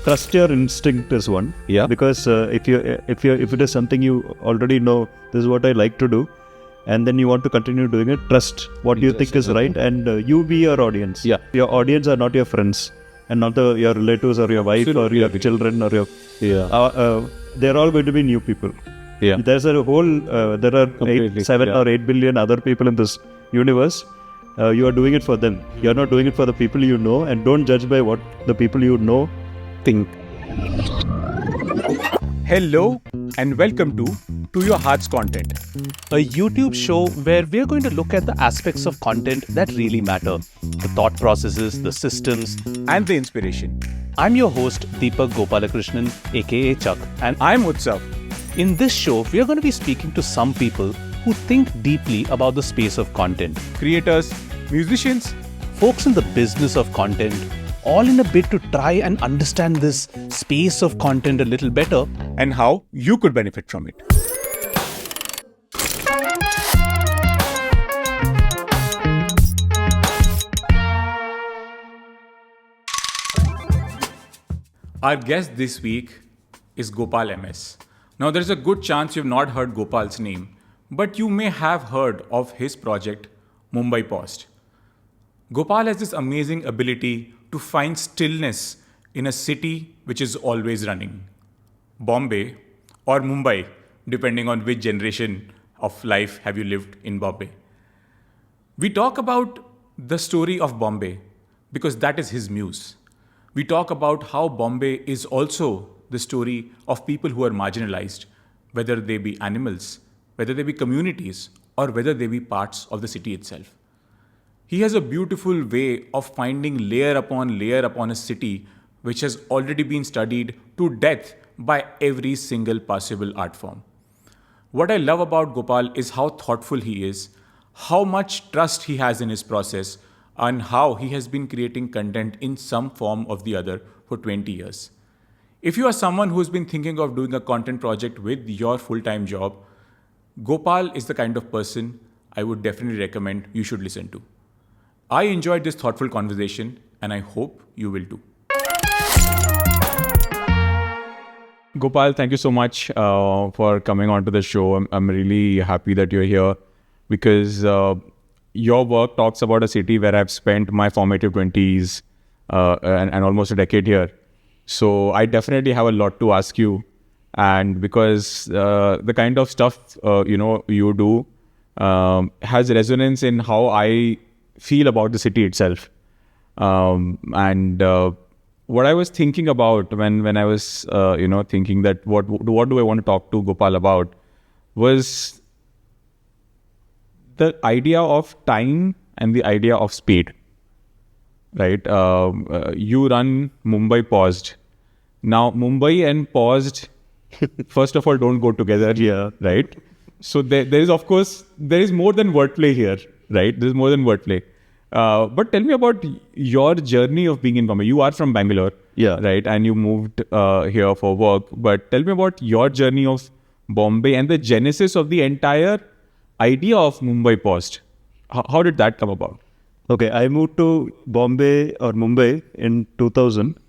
trust your instinct is one. Yeah. Because if it is something you already know, this is what I like to do, and then you want to continue doing it, trust what you think is right, and you be your audience. Yeah. Your audience are not your friends, and not your relatives or your wife or your children or your. They're all going to be new people. Yeah. There's a whole. There are 7 or 8 billion other people in this universe. You are doing it for them. You are not doing it for the people you know, and don't judge by what the people you know think. Hello and welcome to Your Heart's Content, a YouTube show where we're going to look at the aspects of content that really matter, the thought processes, the systems, and the inspiration. I'm your host, Deepak Gopalakrishnan, aka Chuck, And I'm Utsav. In this show, we are going to be speaking to some people who think deeply about the space of content. Creators, musicians, Folks in the business of content, all in a bid to try and understand this space of content a little better. and how you could benefit from it. Our guest this week is Gopal MS. Now, there's a good chance you've not heard Gopal's name, but you may have heard of his project, Mumbai Paused. Gopal has this amazing ability to find stillness in a city which is always running. Bombay or Mumbai, depending on which generation of life have you lived in Bombay. We talk about the story of Bombay because that is his muse. We talk about how Bombay is also the story of people who are marginalized, whether they be animals, whether they be communities, or whether they be parts of the city itself. He has a beautiful way of finding layer upon a city which has already been studied to death by every single possible art form. What I love about Gopal is how thoughtful he is, how much trust he has in his process, and how he has been creating content in some form or the other for 20 years. If you are someone who's been thinking of doing a content project with your full-time job, Gopal is the kind of person I would definitely recommend you should listen to. I enjoyed this thoughtful conversation and I hope you will too. Gopal, thank you so much for coming onto the show. I'm really happy that you're here because your work talks about a city where I've spent my formative 20s and almost a decade here. So I definitely have a lot to ask you. And because the kind of stuff you do has resonance in how I feel about the city itself. What I was thinking about when I was thinking that what do I want to talk to Gopal about was the idea of time and the idea of speed, right? You run Mumbai Paused. Now, Mumbai and Paused, first of all, don't go together, right? So there is more than wordplay here, right? There's more than wordplay. But tell me about your journey of being in Bombay. You are from Bangalore, right? And you moved here for work. But tell me about your journey of Bombay and the genesis of the entire idea of Mumbai Paused. How did that come about? Okay, I moved to Mumbai in 2000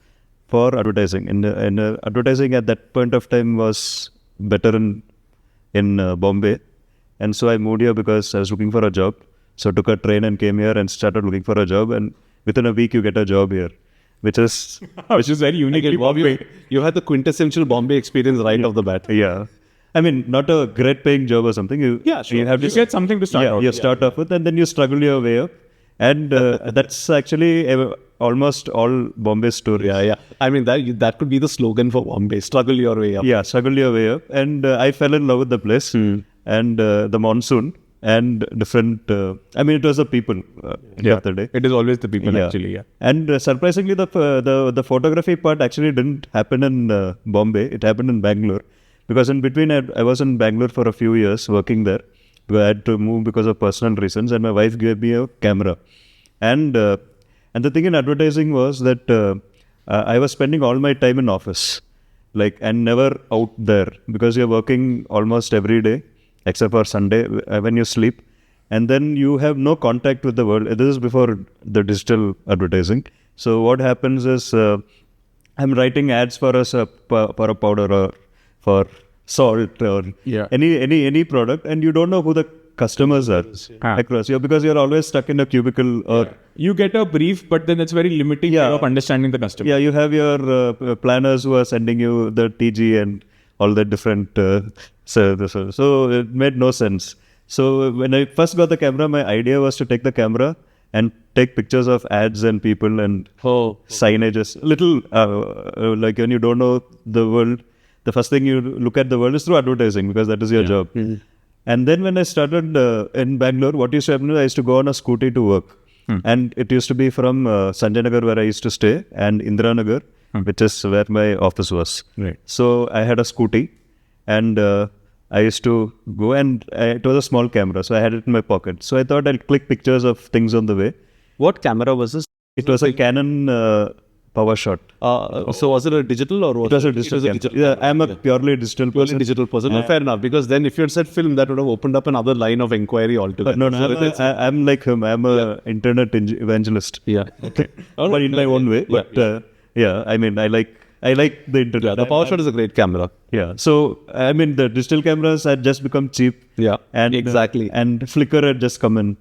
for advertising. And advertising at that point of time was better in Bombay. And so I moved here because I was looking for a job. So I took a train and came here and started looking for a job. And within a week, you get a job here, which is very unique in Bombay. You had the quintessential Bombay experience right off the bat. Yeah. I mean, not a great paying job or something. You get something to start out. You start off with, and then you struggle your way up. And that's actually almost all Bombay stories. Yeah. I mean, that could be the slogan for Bombay, struggle your way up. Yeah, struggle your way up. And I fell in love with the place and the monsoon and different, it was the people of the day. It is always the people actually, And surprisingly, the photography part actually didn't happen in Bombay. It happened in Bangalore. Because in between, I was in Bangalore for a few years working there. I had to move because of personal reasons, and my wife gave me a camera. And the thing in advertising was that I was spending all my time in office, and never out there, because you're working almost every day, except for Sunday when you sleep. And then you have no contact with the world. This is before the digital advertising. So what happens is I'm writing ads for for a powder or for salt or any product, and you don't know who the customers are across you because you're always stuck in a cubicle or you get a brief, but then it's very limiting way of understanding the customer. yeah, you have your planners who are sending you the TG and all the different services. So it made no sense. So when I first got the camera, my idea was to take the camera and take pictures of ads and people and signages. Little like when you don't know the world, the first thing you look at the world is through advertising because that is your job. And then when I started in Bangalore, what used to happen is I used to go on a scooty to work. And it used to be from Sanjay Nagar where I used to stay and Indira Nagar, which is where my office was. Right. So I had a scooty and I used to go and it was a small camera. So I had it in my pocket. So I thought I'll click pictures of things on the way. What camera was this? It was a Canon Power Shot. So was it a digital or was It was a digital camera. Yeah, I'm a purely digital person. digital person? No, fair enough. Because then if you had said film, that would have opened up another line of inquiry altogether. No, I'm like him. I'm a internet evangelist. Yeah. Okay. But in my own way. But yeah, I mean, I like the internet. Yeah, the Power Shot is a great camera. Yeah. So I mean, the digital cameras had just become cheap. Yeah. And exactly. And Flickr had just come in.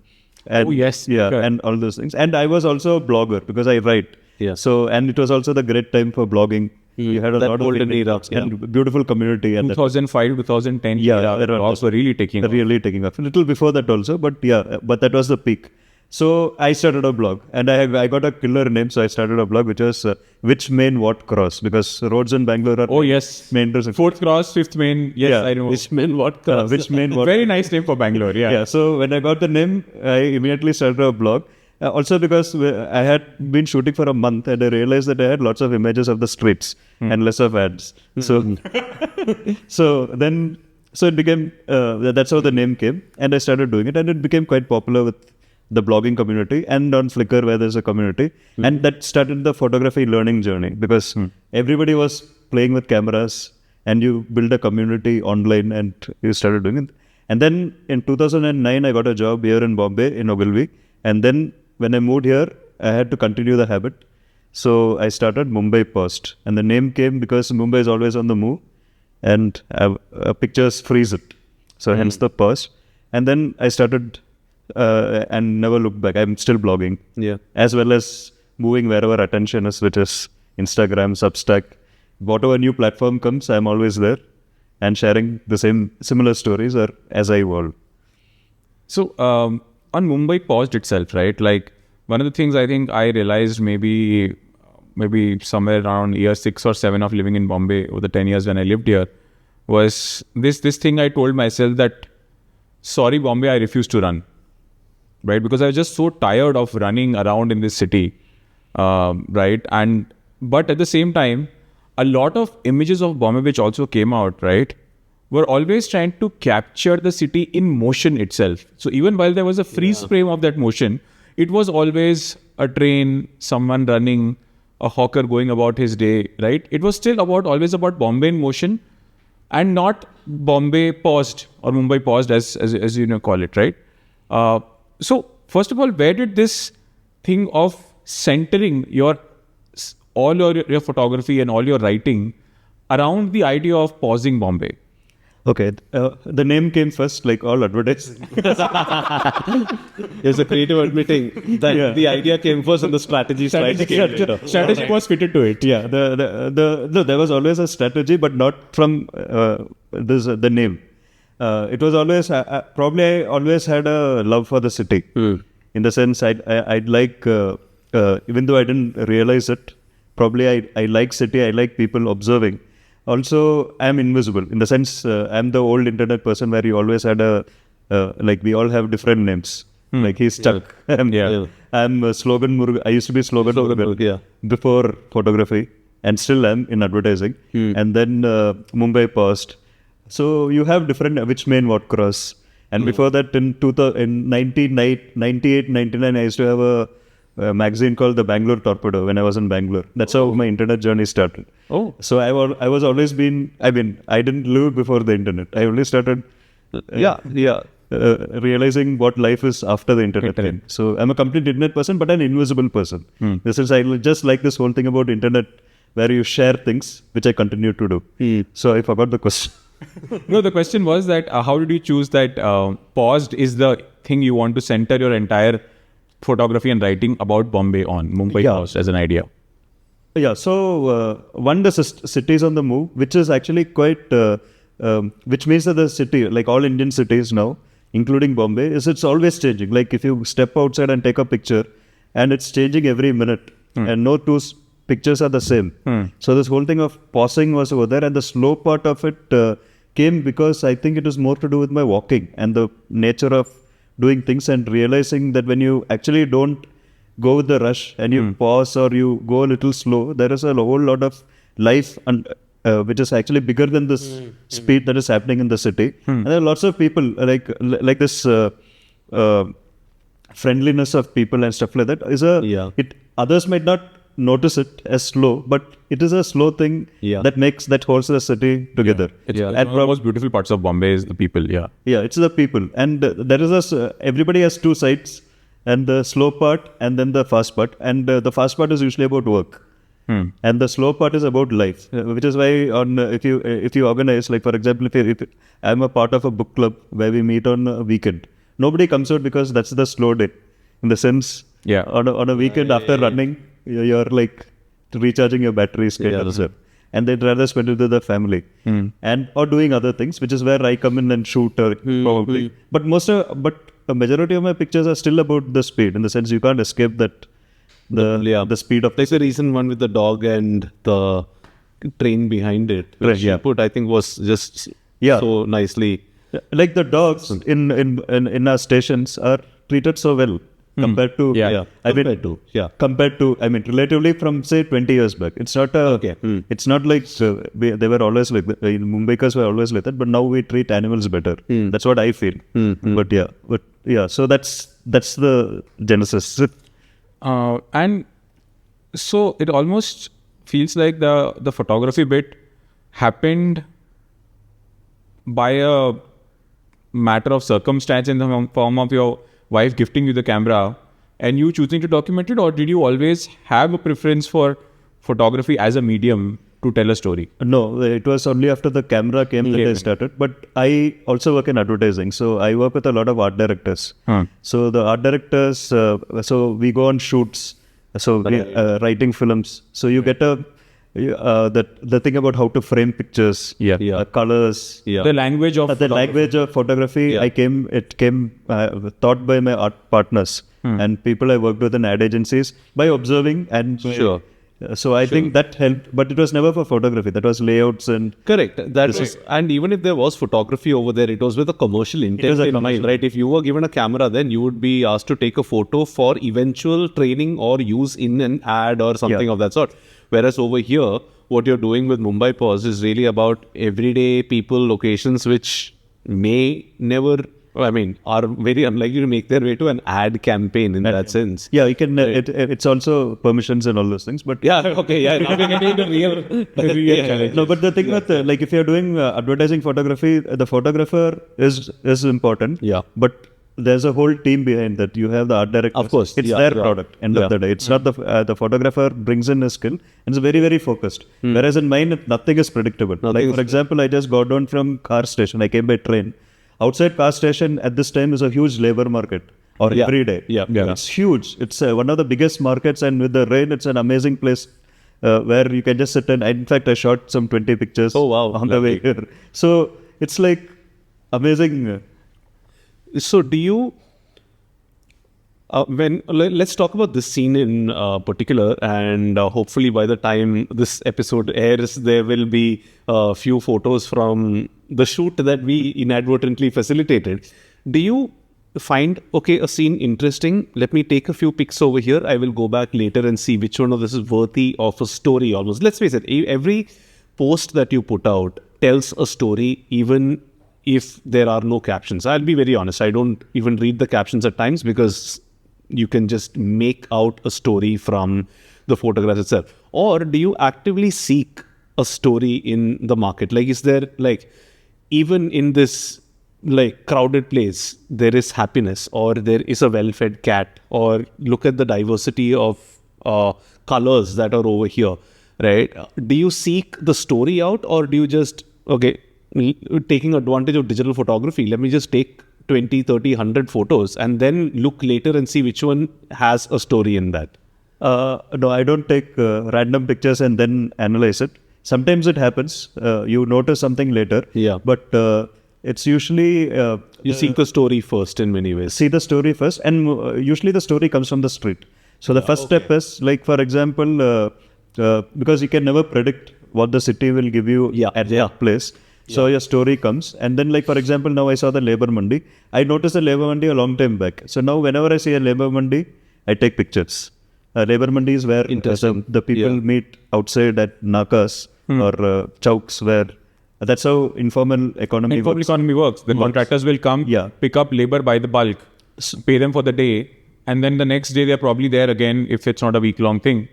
And, yeah, Flickr. and all those things. And I was also a blogger because I write. Yeah. So and it was also the great time for blogging. You had a That lot golden of era, and beautiful community. And 2005, 2010, blogs were really taking off. Really taking off. A little before that also, but yeah, but that was the peak. So I started a blog, and I got a killer name. So I started a blog, which was which main what cross, because roads in Bangalore are main roads. 4th cross, 5th main. Yes, Yeah. I know. Which main what cross? Which main what? Very nice name for Bangalore. Yeah. Yeah. So when I got the name, I immediately started a blog. Also because I had been shooting for a month and I realized that I had lots of images of the streets and less of ads. So, so it became, that's how the name came, and I started doing it, and it became quite popular with the blogging community and on Flickr where there's a community. And that started the photography learning journey because everybody was playing with cameras and you build a community online and you started doing it. And then in 2009, I got a job here in Bombay, in Ogilvy. And then when I moved here, I had to continue the habit. So I started Mumbai Paused. And the name came because Mumbai is always on the move and pictures freeze it. So hence the Paused. And then I started and never looked back. I'm still blogging. Yeah. As well as moving wherever attention is, which is Instagram, Substack. Whatever new platform comes, I'm always there and sharing the similar stories or as I evolve. So, on Mumbai Paused itself, right? Like one of the things I think I realized maybe somewhere around year 6 or 7 of living in Bombay over the 10 years when I lived here was this thing I told myself that, sorry Bombay, I refuse to run, right? Because I was just so tired of running around in this city, right? But at the same time, a lot of images of Bombay which also came out, right, were always trying to capture the city in motion itself. So even while there was a freeze frame of that motion, it was always a train, someone running, a hawker going about his day, right? It was still always about Bombay in motion and not Bombay Paused or Mumbai Paused as you call it, right? So first of all, where did this thing of centering all your photography and all your writing around the idea of pausing Bombay? Okay, the name came first, like all advertising. There's a creative admitting that the idea came first and the strategy came later. Strategy was fitted to it. Yeah, there was always a strategy, but not from the name. It was always probably I always had a love for the city. In the sense, I'd like even though I didn't realize it. Probably I like city. I like people observing. Also, I'm invisible in the sense I'm the old internet person where you always had like we all have different names. Like he's Chuck. I'm Slogan Murugan. I used to be Slogan Murugan before photography and still am in advertising. And then Mumbai Paused. So you have different which main what cross. And before that in 98, 99 I used to have a magazine called the Bangalore Torpedo when I was in Bangalore. That's how my internet journey started. So I was always been, I didn't live before the internet. I only started realizing what life is after the internet came. So I'm a complete internet person, but an invisible person. This is, I just like this whole thing about internet where you share things, which I continue to do. So I forgot the question. No, the question was that how did you choose that paused is the thing you want to center your entire photography and writing about Bombay on, Mumbai Paused as an idea? Yeah, so one, the city is on the move, which is actually quite, which means that the city, like all Indian cities now, including Bombay, it's always changing. Like if you step outside and take a picture, and it's changing every minute, and no two pictures are the same. So this whole thing of pausing was over there, and the slow part of it came because I think it was more to do with my walking and the nature of doing things and realizing that when you actually don't go with the rush and you pause or you go a little slow, there is a whole lot of life and which is actually bigger than this speed that is happening in the city. And there are lots of people like this friendliness of people and stuff like that is others might not notice it as slow, but it is a slow thing that holds the city together. It's one of the most beautiful parts of Bombay is the people. Yeah, it's the people, and there is everybody has two sides, and the slow part and then the fast part, and the fast part is usually about work. And the slow part is about life, which is why if you organize, like for example, if I'm a part of a book club where we meet on a weekend, nobody comes out because that's the slow day. In the sense, on a weekend after running, you're like recharging your batteries, and they'd rather spend it with the family and or doing other things, which is where I come in and shoot probably. But a majority of my pictures are still about the speed, in the sense you can't escape that. The speed of like the recent one with the dog and the train behind it, which you put, I think, was just so nicely. Like the dogs in our stations are treated so well compared to relatively from say 20 years back. It's not it's not like they were always like that. Mumbaikars were always like that, but now we treat animals better. That's what I feel. But so that's the genesis. And so it almost feels like the photography bit happened by a matter of circumstance in the form of your wife gifting you the camera and you choosing to document it, or did you always have a preference for photography as a medium to tell a story? No, it was only after the camera came that I started. But I also work in advertising, so I work with a lot of art directors. So the art directors, so we go on shoots, so writing films. So you get the thing about how to frame pictures, colors, the language of photography. It came taught by my art partners and people I worked with in ad agencies by observing and. So I think that helped, but it was never for photography. That was layouts and correct. And even if there was photography over there, it was with a commercial intent in mind, right? If you were given a camera, then you would be asked to take a photo for eventual training or use in an ad or something of that sort. Whereas over here, what you're doing with Mumbai Paused is really about everyday people, locations which may never. Are very unlikely to make their way to an ad campaign in that sense. Yeah, you can. It's also permissions and all those things. But now we're getting into the real challenge. No, but the thing with like if you're doing advertising photography, the photographer is important. Yeah. But there's a whole team behind that. You have the art director. Of course, it's their product. End of the day, it's not the photographer brings in a skill and it's very very focused. Whereas in mine, nothing is predictable. Like for example, I just got down from car station. I came by train. Outside Caste station at this time is a huge labor market, or every day. It's huge. It's one of the biggest markets, and with the rain, it's an amazing place where you can just sit and. In fact, I shot some 20 pictures. On the way here. So it's like amazing. So do you? Let's talk about this scene in particular, and hopefully by the time this episode airs, there will be a few photos from the shoot that we inadvertently facilitated. Do you find a scene interesting? Let me take a few pics over here. I will go back later and see which one of this is worthy of a story. Almost, let's face it, every post that you put out tells a story, even if there are no captions. I'll be very honest, I don't even read the captions at times because you can just make out a story from the photograph itself. Or do you actively seek a story in the market? Like, is there, like, even in this like crowded place, there is happiness, or there is a well-fed cat, or look at the diversity of colors that are over here. right? Do you seek the story out, or do you just, okay, taking advantage of digital photography, let me just take 20, 30, 100 photos and then look later and see which one has a story in that? No, I don't take random pictures and then analyze it. Sometimes it happens. You notice something later. Yeah. But it's usually You seek the story first in many ways. see the story first, and usually the story comes from the street. So the first step is, like, for example, because you can never predict what the city will give you at that place. So your story comes, and then, like, for example, now I saw the labor mandi. I noticed the labor mandi a long time back. So now whenever I see a labor mandi, I take pictures. Labor mandi is where the people meet outside at nakas or chowks, where that's how informal economy works. The contractors will come, pick up labor by the bulk, pay them for the day, and then the next day they're probably there again if it's not a week-long thing,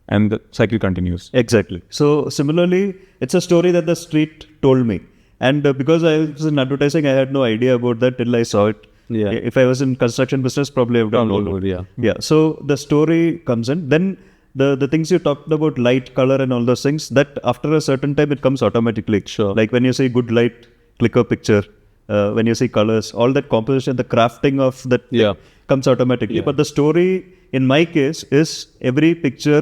and the cycle continues. Exactly. So similarly, it's a story that the street told me. And because I was in advertising, I had no idea about that till I saw it. Yeah. If I was in construction business, probably I would have known. Yeah. So the story comes in. Then the things you talked about, light, color, and all those things, that after a certain time it comes automatically. Sure. Like when you see good light, click a picture. When you see colors, all that composition, the crafting of that comes automatically. But the story, in my case, is every picture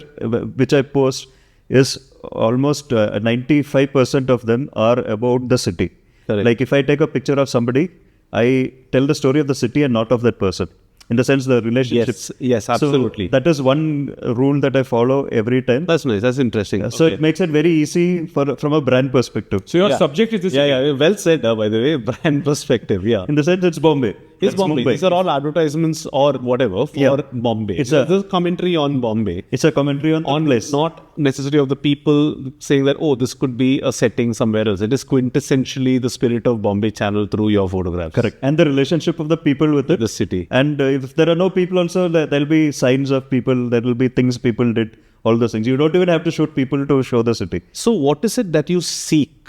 which I post is almost 95% of them are about the city. Correct. Like if I take a picture of somebody, I tell the story of the city and not of that person. In the sense, the relationship. Yes, absolutely. So that is one rule that I follow every time. That's nice. That's interesting. So it makes it very easy from a brand perspective. So your subject is this. Well said, by the way. Brand perspective, In the sense, it's Bombay. It's Bombay. Mumbai. These are all advertisements or whatever for Bombay. It's a commentary on Bombay. It's a commentary on place. Not necessarily of the people saying that, oh, this could be a setting somewhere else. It is quintessentially the spirit of Bombay channel through your photographs. Correct. And the relationship of the people with it. The city. And if there are no people also, there'll be signs of people, there will be things people did, all those things. You don't even have to shoot people to show the city. So what is it that you seek?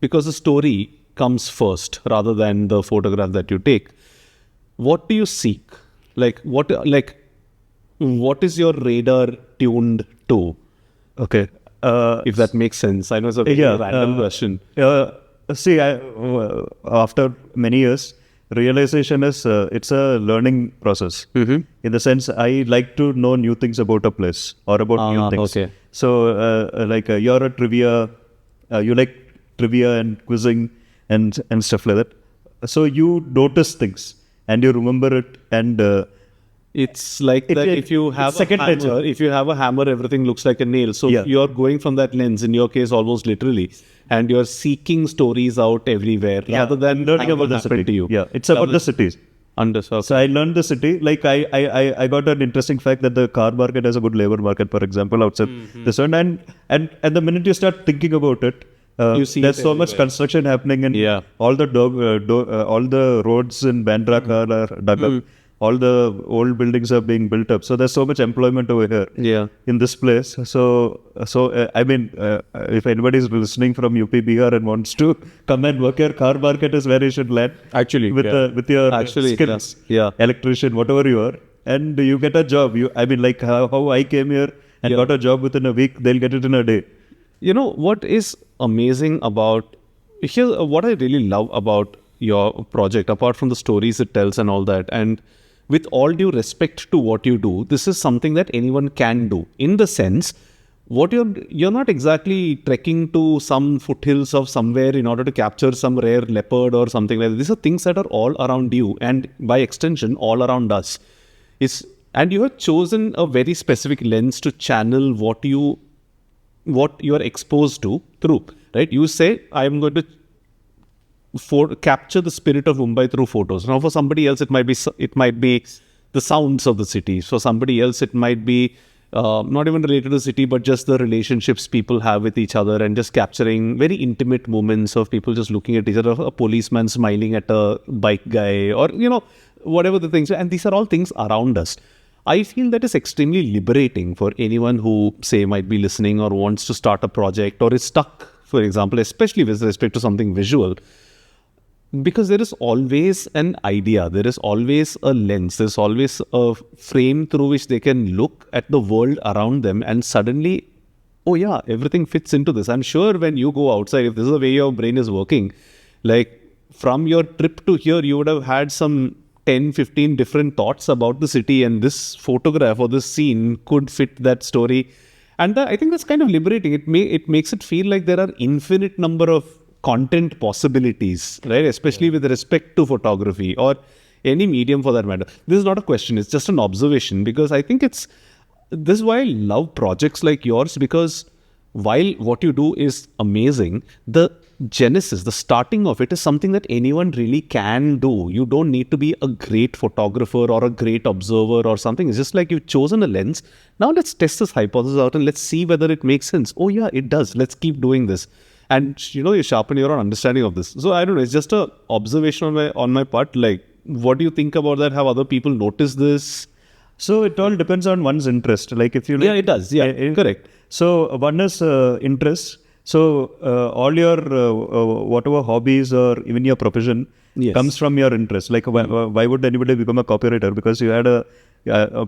Because the story comes first rather than the photograph that you take. What do you seek? What is your radar tuned to? Okay. If that makes sense. I know it's a very random question. See, after many years, realization is it's a learning process. In the sense, I like to know new things about a place or about new things. Okay. So, you're a trivia, you like trivia and quizzing and stuff like that. So you notice things and you remember it, and it's like that if you have second nature. If you have a hammer, everything looks like a nail. So you're going from that lens, in your case, almost literally, and you're seeking stories out everywhere rather than learning about the city. To you. Yeah, it's about the cities. Understood. So I learned the city. Like I got an interesting fact that the car market has a good labor market, for example, outside this one. And the minute you start thinking about it, you see there's so much construction happening, and all the all the roads in Bandra are dug up. All the old buildings are being built up. So there's so much employment over here in this place. So I mean, if anybody is listening from UP, Bihar and wants to come and work here, car market is where you should land. Actually, with your skills, electrician, whatever you are, and you get a job. Like how I came here and got a job within a week, they'll get it in a day. You know what is amazing about what I really love about your project, apart from the stories it tells and all that, and with all due respect to what you do, this is something that anyone can do. In the sense, what you're not exactly trekking to some foothills of somewhere in order to capture some rare leopard or something like that. These are things that are all around you, and by extension, all around us. And you have chosen a very specific lens to channel what you are exposed to through, right? You say, I am going to capture the spirit of Mumbai through photos. Now, for somebody else, it might be the sounds of the city. For somebody else, it might be not even related to the city, but just the relationships people have with each other, and just capturing very intimate moments of people just looking at each other, a policeman smiling at a bike guy, or whatever the things. And these are all things around us. I feel that is extremely liberating for anyone who, say, might be listening or wants to start a project or is stuck, for example, especially with respect to something visual. Because there is always an idea, there is always a lens, there's always a frame through which they can look at the world around them, and suddenly oh yeah, everything fits into this. I'm sure when you go outside, if this is the way your brain is working, like from your trip to here, you would have had some 10, 15 different thoughts about the city, and this photograph or this scene could fit that story. And I think that's kind of liberating. It makes it feel like there are infinite number of content possibilities, right? Especially with respect to photography or any medium for that matter. This is not a question, it's just an observation, because I think this is why I love projects like yours, because while what you do is amazing, the genesis, the starting of it is something that anyone really can do. You don't need to be a great photographer or a great observer or something. It's just like you've chosen a lens. Now let's test this hypothesis out and let's see whether it makes sense. Oh yeah, it does. Let's keep doing this. And you sharpen your own understanding of this. So I don't know, it's just a observation on my part. Like, what do you think about that? Have other people noticed this? So it all depends on one's interest. Like if you like, Yeah, it does. Yeah, correct. So one is interest. So all your whatever hobbies or even your profession comes from your interest. Like why would anybody become a copywriter? Because you had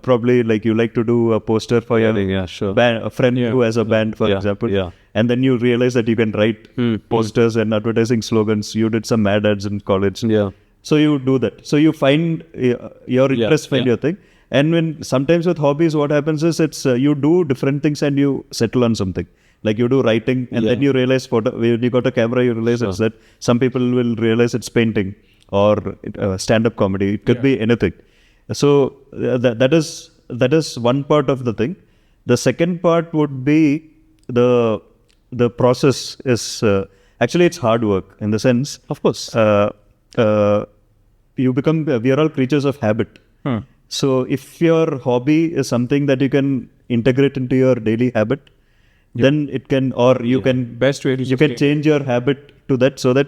probably like you like to do a poster for your band, a friend who has a band, for example. Yeah. And then you realize that you can write posters and advertising slogans. You did some ad ads in college. Yeah. So you do that. So you find your interest, find your thing. And when sometimes with hobbies, what happens is it's you do different things and you settle on something. Like you do writing, and then you realize when you got a camera, you realize it's that. Some people will realize it's painting or stand-up comedy. It could be anything. So that is one part of the thing. The second part would be the process is actually it's hard work in the sense. Of course. We are all creatures of habit. So if your hobby is something that you can integrate into your daily habit, then it can, or you can best way to you can change your habit to that, so that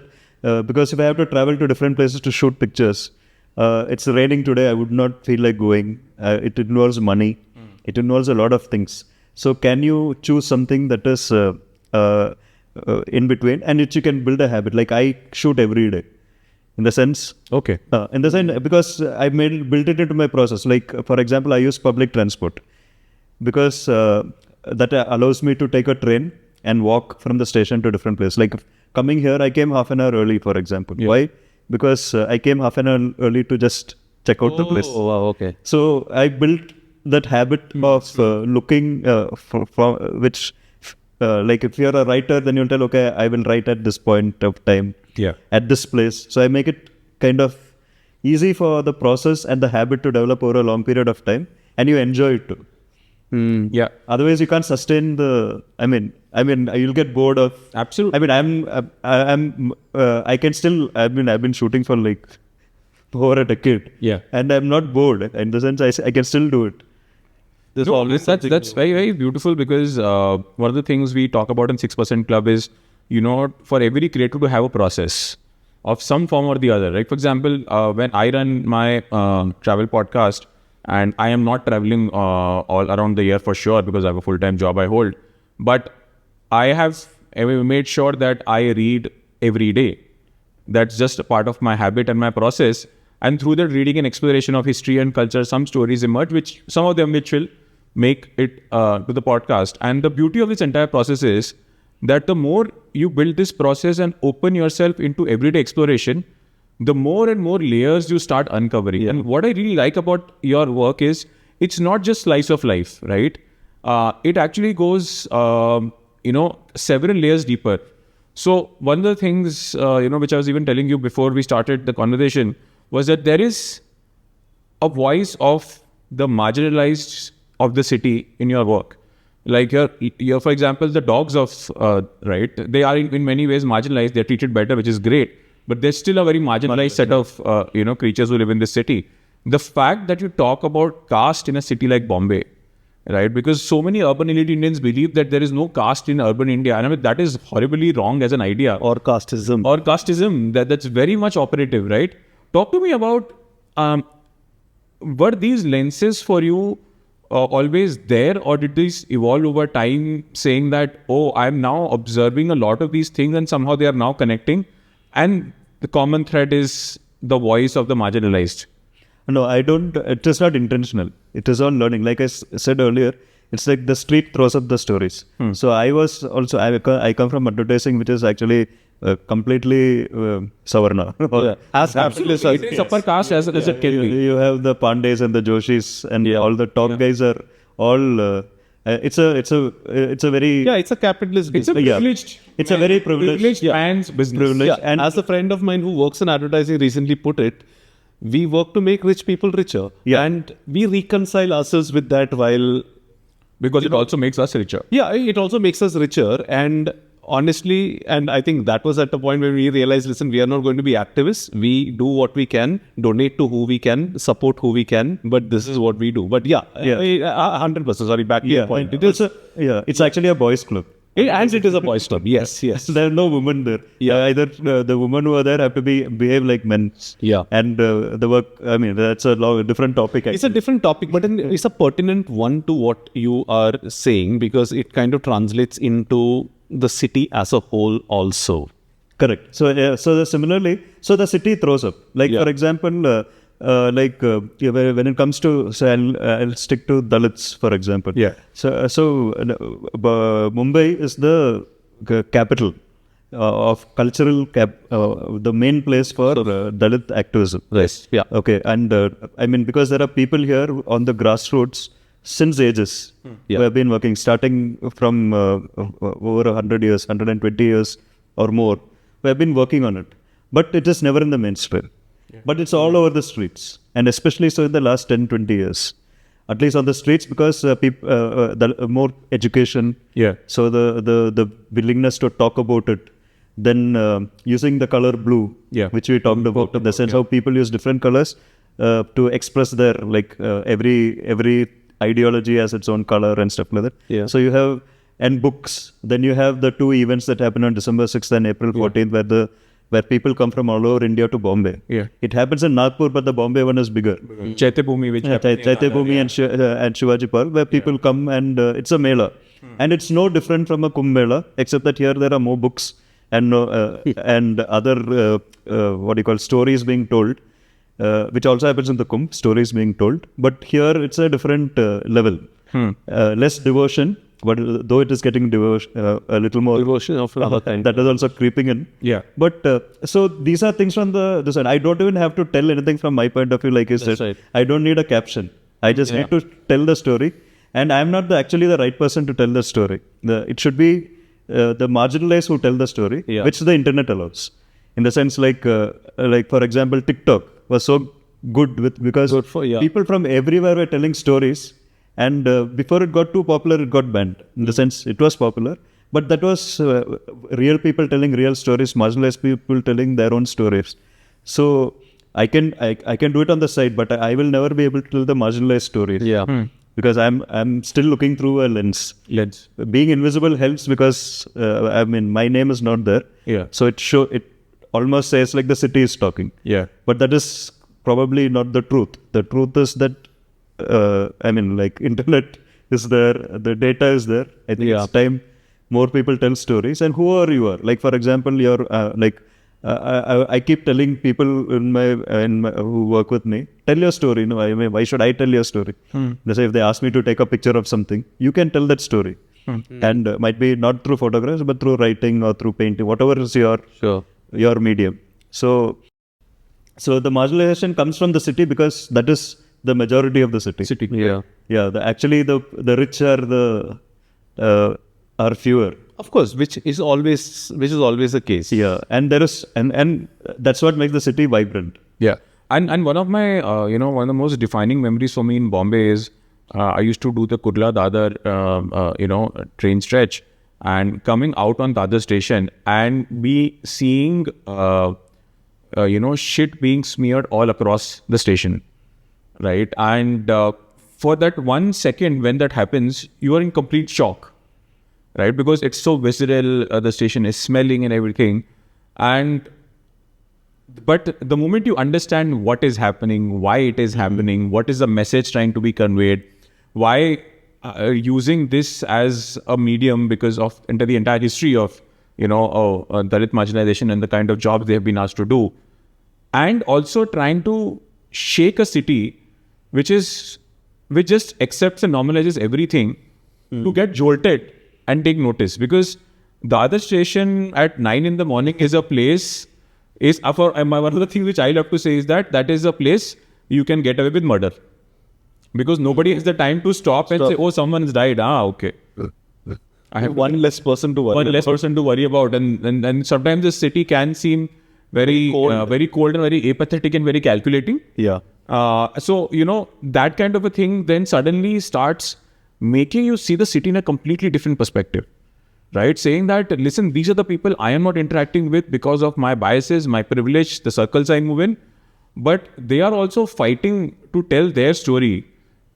because if I have to travel to different places to shoot pictures, it's raining today, I would not feel like going. It involves money. It involves a lot of things. So can you choose something that is in between, and which you can build a habit? Like I shoot every day. In the sense, because I built it into my process. Like for example, I use public transport because that allows me to take a train and walk from the station to different places. Like coming here, I came half an hour early, for example. Why? Because I came half an hour early to just check out the place. Oh, wow, okay. So I built that habit of looking for which. Like if you're a writer, then you'll tell, okay, I will write at this point of time, at this place. So I make it kind of easy for the process and the habit to develop over a long period of time, and you enjoy it too. Otherwise, you can't sustain the. I mean, you'll get bored of. Absolutely. I mean, I can still. I've been shooting for like over a decade. And I'm not bored. In the sense, I can still do it. That's very, very beautiful, because one of the things we talk about in 6% Club is, for every creator to have a process of some form or the other, right? For example, when I run my travel podcast, and I am not traveling all around the year for sure, because I have a full-time job I hold, but I have made sure that I read every day. That's just a part of my habit and my process. And through that reading and exploration of history and culture, some stories emerge, some of them which will make it to the podcast. And the beauty of this entire process is that the more you build this process and open yourself into everyday exploration, the more and more layers you start uncovering. And what I really like about your work is it's not just slice of life, right? It actually goes, several layers deeper. So one of the things, which I was even telling you before we started the conversation, was that there is a voice of the marginalized of the city in your work. Like your for example, the dogs of, right, they are in many ways marginalized. They're treated better, which is great. But there's still a very marginalized set of, creatures who live in this city. The fact that you talk about caste in a city like Bombay, right? Because so many urban elite Indians believe that there is no caste in urban India. And I mean, that is horribly wrong as an idea. Or casteism. That's very much operative, right? Talk to me about, were these lenses for you always there, or did these evolve over time, saying that, oh, I'm now observing a lot of these things and somehow they are now connecting, and the common thread is the voice of the marginalized? No, I don't. It is not intentional. It is all learning. Like I said earlier, it's like the street throws up the stories. So I was also, I come from advertising, which is actually completely Savarna. Absolutely. It's upper caste as it can be. You have the Pandays and the Joshis and all the top guys are all. It's a very It's a capitalist It's a business. privileged. It's a very privileged man's business. privilege. Yeah, and as a friend of mine who works in advertising recently put it, we work to make rich people richer. Yeah. And we reconcile ourselves with that while... Because it also makes us richer. Yeah, it also makes us richer. And honestly, and I think that was at the point where we realized, listen, we are not going to be activists. We do what we can, donate to who we can, support who we can, but this is what we do. But 100%. Sorry, back to your point. It's actually a boys' club. And it is a boys' club. Yes. There are no women there. Either the women who are there have to behave like men. Yeah. And the work, I mean, that's a different topic. It's a different topic, but it's a pertinent one to what you are saying because it kind of translates into the city as a whole also. Correct. So similarly, the city throws up. Like for example, when it comes to, I'll stick to Dalits for example. Yeah. So Mumbai is the capital of cultural the main place for Dalit activism. Yes. Yeah. Okay, and I mean, because there are people here on the grassroots since ages who have been working, starting from over 100 years, 120 years or more, who have been working on it. But it is never in the mainstream. But it's all over the streets, and especially so in the last 10, 20 years. At least on the streets, because the more education, so the willingness to talk about it, then using the color blue, which we talked about, in the sense how people use different colors to express their, like every ideology has its own color and stuff like that. Yeah. So you have, and books, then you have the two events that happen on December 6th and April 14th where people come from all over India to Bombay. Yeah. It happens in Nagpur, but the Bombay one is bigger. Chaitya Bhumi, which Chaitya Bhumi and Shivaji Park, where people come and it's a mela. And it's no different from a Kumbh Mela, except that here there are more books and and other, stories being told, which also happens in the Kumbh, stories being told. But here it's a different level. Less devotion, but though it is getting a little more Devotion of another kind. that is also creeping in. Yeah. But so these are things from the side. I don't even have to tell anything from my point of view, like you said. right. I don't need a caption. I just need to tell the story, and I'm not actually the right person to tell the story. It should be the marginalized who tell the story, which the internet allows. In the sense, like for example, TikTok was so good because people from everywhere were telling stories. And before it got too popular, it got banned. In the sense, it was popular, but that was real people telling real stories, marginalized people telling their own stories. So I can do it on the side, but I will never be able to tell the marginalized stories. Yeah. Because I'm still looking through a lens. Being invisible helps because I mean my name is not there. Yeah. So it almost says like the city is talking. Yeah. But that is probably not the truth. The truth is that. I mean, like internet is there, the data is there. I think it's time more people tell stories. And whoever you are, like for example, you're I keep telling people in my who work with me, tell your story. No, I mean, why should I tell your story? They say if they ask me to take a picture of something, you can tell that story, and might be not through photographs, but through writing or through painting, whatever is your medium. So the marginalization comes from the city because that is the majority of the city. Actually, the rich are fewer. Of course, which is always the case. Yeah, and there is and that's what makes the city vibrant. Yeah, and one of my one of the most defining memories for me in Bombay is I used to do the Kurla Dadar train stretch, and coming out on Dadar station and seeing shit being smeared all across the station. Right, and for that 1 second when that happens, you are in complete shock, right? Because it's so visceral, the station is smelling and everything. But the moment you understand what is happening, why it is happening, what is the message trying to be conveyed, why using this as a medium because of the entire history of Dalit marginalization and the kind of jobs they have been asked to do, and also trying to shake a city which just accepts and normalizes everything, to get jolted and take notice, because the other station at 9 in the morning is a place, one of the things which I love to say is that is a place you can get away with murder. Because nobody has the time to stop and say, oh, someone's died. Okay. I have One less person to worry one less person to worry about. And sometimes the city can seem very cold and very apathetic and very calculating. Yeah. So, that kind of a thing then suddenly starts making you see the city in a completely different perspective. Right? Saying that, listen, these are the people I am not interacting with because of my biases, my privilege, the circles I move in. But they are also fighting to tell their story.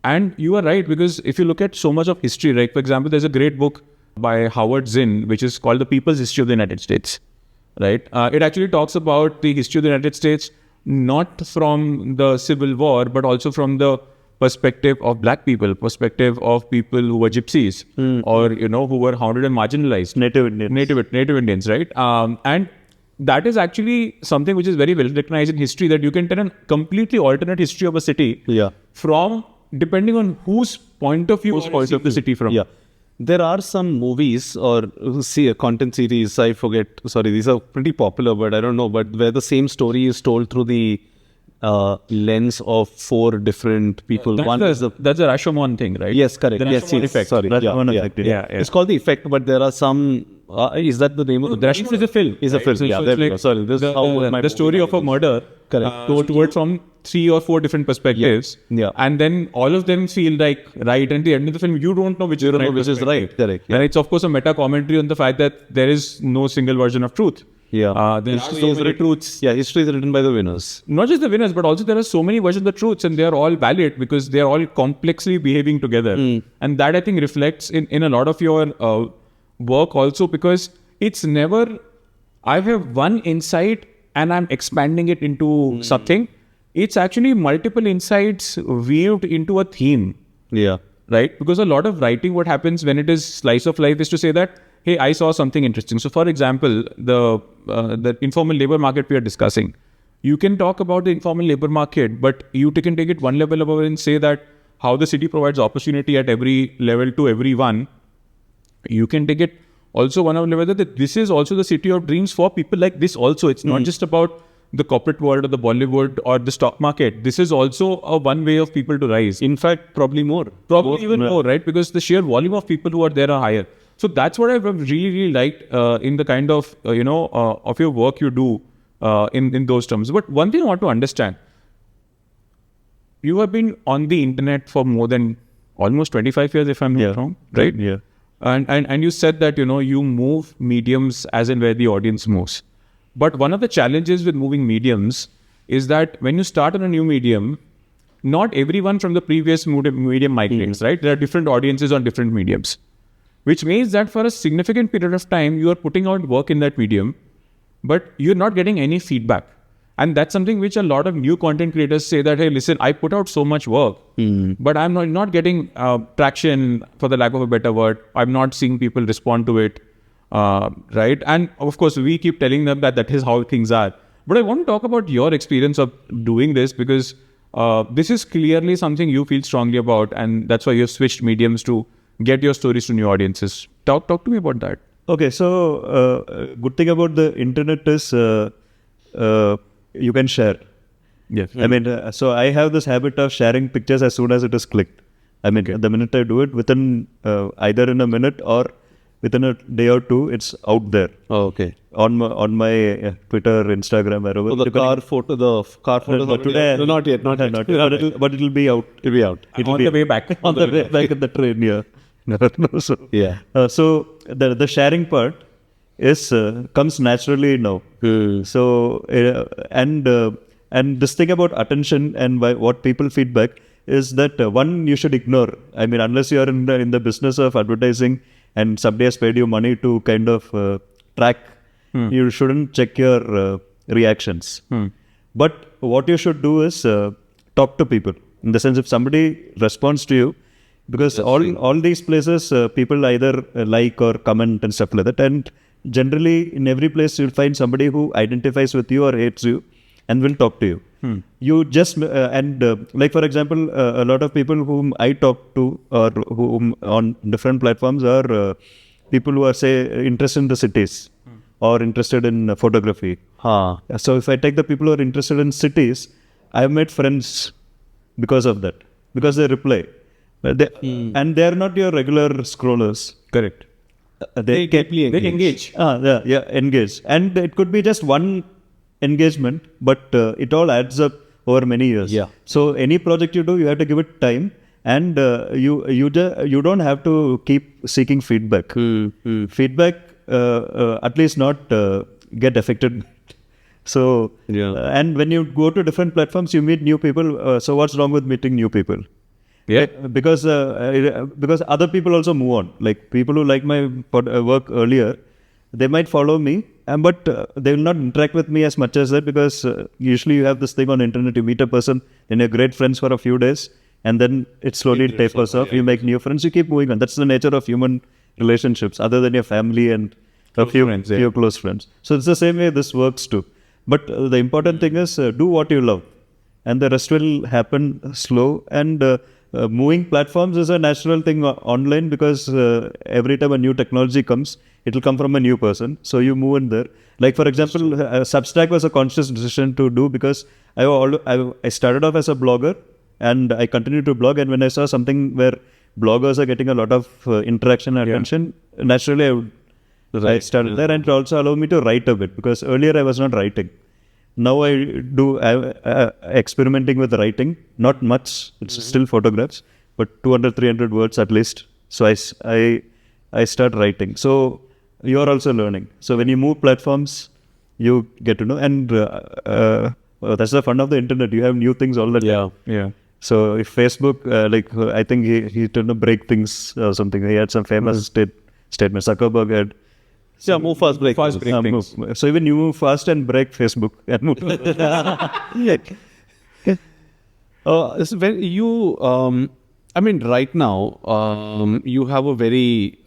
And you are right, because if you look at so much of history, right? For example, there's a great book by Howard Zinn, which is called The People's History of the United States. Right? It actually talks about the history of the United States, not from the Civil War, but also from the perspective of black people, perspective of people who were gypsies or, who were hounded and marginalized. Native Indians. Native Indians, right? And that is actually something which is very well recognized in history, that you can tell a completely alternate history of a city from, depending on whose point of view, of the city from. Yeah. There are some movies or content series, I forget, sorry, these are pretty popular, but I don't know, but where the same story is told through the lens of 4 different people. That's the Rashomon thing, right? Yes, correct. The Yes, Rashomon effect. Sorry. Rashomon effect. Yeah. It's called The Effect, but there are some... is that the name of The Rashomon is a film. Is a film. So Yeah, it's there we like go. Sorry, this is how my the story of a murder told it from 3 or 4 different perspectives. Yeah. And then all of them feel like right. And at the end of the film, you don't know which is right. which is right. Correct. And it's, of course, a meta commentary on the fact that there is no single version of truth. Yeah. There's so many truths. Yeah, history is written by the winners. Not just the winners, but also there are so many versions of the truths, and they are all valid because they are all complexly behaving together. And that, I think, reflects in a lot of your work also, because it's never, I have one insight and I'm expanding it into something. It's actually multiple insights weaved into a theme. Yeah. Right? Because a lot of writing, what happens when it is slice of life is to say that, hey, I saw something interesting. So, for example, the informal labor market we are discussing, you can talk about the informal labor market, but you can take it one level above and say that how the city provides opportunity at every level to everyone. You can take it also one level that this is also the city of dreams for people like this also. It's not just about the corporate world or the Bollywood or the stock market. This is also a one way of people to rise. In fact, probably more. Even more, right? Because the sheer volume of people who are there are higher. So that's what I've really, really liked in the kind of, of your work you do in those terms. But one thing I want to understand, you have been on the internet for more than almost 25 years, if I'm not wrong, right? Yeah. And you said that, you move mediums as in where the audience moves. But one of the challenges with moving mediums is that when you start on a new medium, not everyone from the previous medium migrates, right? There are different audiences on different mediums. Which means that for a significant period of time, you are putting out work in that medium, but you're not getting any feedback. And that's something which a lot of new content creators say that, hey, listen, I put out so much work, but I'm not getting traction, for the lack of a better word. I'm not seeing people respond to it, right? And of course, we keep telling them that is how things are. But I want to talk about your experience of doing this, because this is clearly something you feel strongly about, and that's why you've switched mediums to get your stories to new audiences. Talk to me about that. Okay, so good thing about the internet is you can share. Yes. I mean, so I have this habit of sharing pictures as soon as it is clicked. I mean, the minute I do it, within either in a minute or within a day or two, it's out there. Oh, okay. On my Twitter, Instagram, wherever. So the car photo No, today, not yet. but it'll be out. It'll be out. On the way back. On the way back in the train, yeah. No, so, Yeah. So the sharing part is comes naturally now. So and this thing about attention and what people feedback is that one, you should ignore. I mean, unless you are in the business of advertising and somebody has paid you money to kind of track, you shouldn't check your reactions. But what you should do is talk to people. In the sense, if somebody responds to you, because all these places people either like or comment and stuff like that, and generally in every place you'll find somebody who identifies with you or hates you and will talk to you. You just like for example, a lot of people whom I talk to or whom on different platforms are people who are say interested in the cities or interested in photography. So if I take the people who are interested in cities, I have made friends because of that, because they reply. And they are not your regular scrollers. Correct. They engage. Engage. And it could be just one engagement, but it all adds up over many years. Yeah. So any project you do, you have to give it time, and you don't have to keep seeking feedback. Feedback, at least not get affected. So and when you go to different platforms, you meet new people. So what's wrong with meeting new people? Yeah. Because other people also move on. Like people who like my work earlier, they might follow me, but they will not interact with me as much as that, because usually you have this thing on internet. You meet a person, then you're great friends for a few days, and then it slowly tapers off. You make new friends, you keep moving on. That's the nature of human relationships, other than your family and a few close friends. So it's the same way this works too. But the important thing is do what you love, and the rest will happen slow. And moving platforms is a natural thing online, because every time a new technology comes, it will come from a new person. So you move in there. Like for example, Substack was a conscious decision to do, because I started off as a blogger and I continued to blog. And when I saw something where bloggers are getting a lot of interaction and attention, naturally I started there. And it also allowed me to write a bit, because earlier I was not writing. Now I'm experimenting with writing, not much, it's still photographs, but 200, 300 words at least. So I start writing. So you're also learning. So when you move platforms, you get to know. And that's the fun of the internet. You have new things all the time. Yeah. So if Facebook, I think he turned to break things or something. He had some famous statement. Zuckerberg had. Move fast, break things. So even you move fast and break Facebook. So when you, right now, you have a very,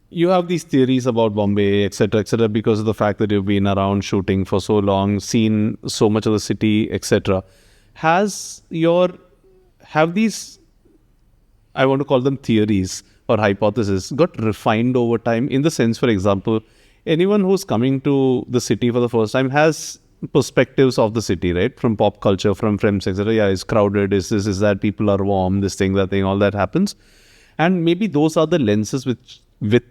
you have these theories about Bombay, etc., because of the fact that you've been around shooting for so long, seen so much of the city, etc. Have these, I want to call them theories or hypothesis, got refined over time? In the sense, for example, anyone who's coming to the city for the first time has perspectives of the city, right? From pop culture, from friends, etc. Yeah, it's crowded, is this, is that, people are warm, this thing, that thing, all that happens. And maybe those are the lenses with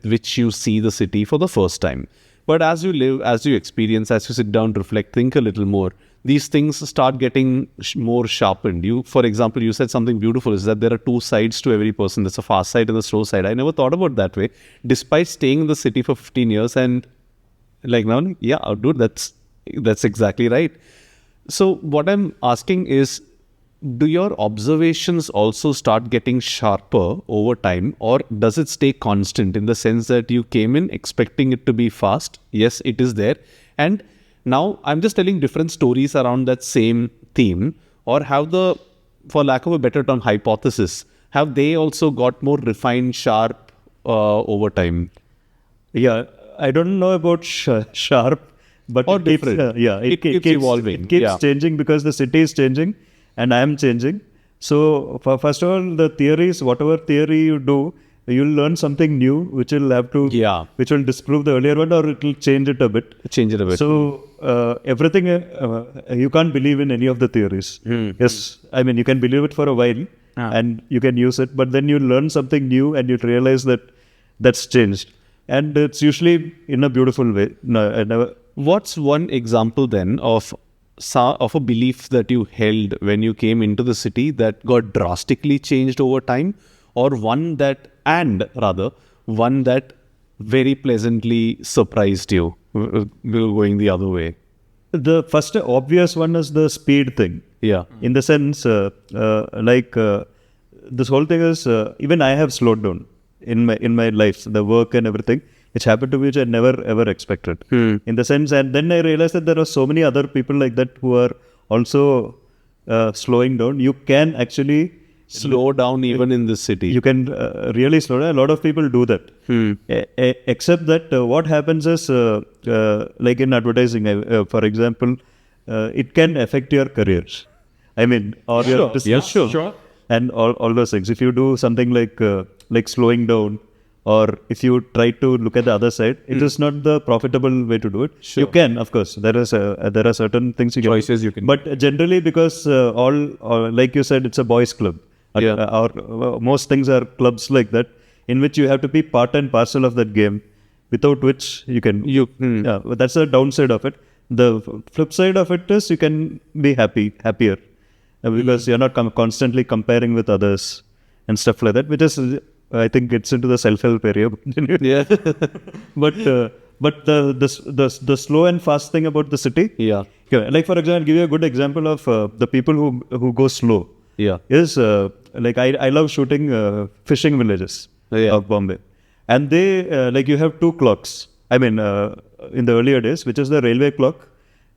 which you see the city for the first time. But as you live, as you experience, as you sit down, reflect, think a little more, these things start getting more sharpened. For example, you said something beautiful, is that there are two sides to every person. There's a fast side and the slow side. I never thought about that way, despite staying in the city for 15 years. And dude, that's exactly right. So what I'm asking is, do your observations also start getting sharper over time, or does it stay constant in the sense that you came in expecting it to be fast? Yes, it is there. And now I'm just telling different stories around that same theme, or have for lack of a better term, hypothesis, have they also got more refined, sharp over time? Yeah, I don't know about sharp, but or different. It keeps evolving. It keeps changing, because the city is changing and I am changing. So first of all, the theories, whatever theory you do, you'll learn something new, which will which will disprove the earlier one, or it will change it a bit. So everything, you can't believe in any of the theories. Yes, I mean, you can believe it for a while and you can use it, but then you learn something new and you realize that that's changed. And it's usually in a beautiful way. What's one example then of a belief that you held when you came into the city that got drastically changed over time, or one that very pleasantly surprised you going the other way? The first obvious one is the speed thing. Yeah. In the sense, this whole thing is, even I have slowed down in my life, the work and everything, which happened to me, which I never ever expected. In the sense, and then I realized that there are so many other people like that who are also slowing down. You can actually slow down even in this city. You can really slow down. A lot of people do that. Except that what happens is, like in advertising, for example, it can affect your career. I mean, or your business. Sure. And all those things. If you do something like slowing down, or if you try to look at the other side, it is not the profitable way to do it. You can, of course, there are certain things you can Choices you can but generally, because all like you said, it's a boys' club. Or most things are clubs like that, in which you have to be part and parcel of that game, without which you can. Yeah, but that's the downside of it. The flip side of it is you can be happier, because you're not constantly comparing with others and stuff like that, which is, I think, it's into the self-help area. Yeah. but the slow and fast thing about the city. Yeah. Like, for example, I'll give you a good example of the people who go slow. Yeah. Is like I love shooting fishing villages of Bombay, and they like you have two clocks. I mean, in the earlier days, which is the railway clock,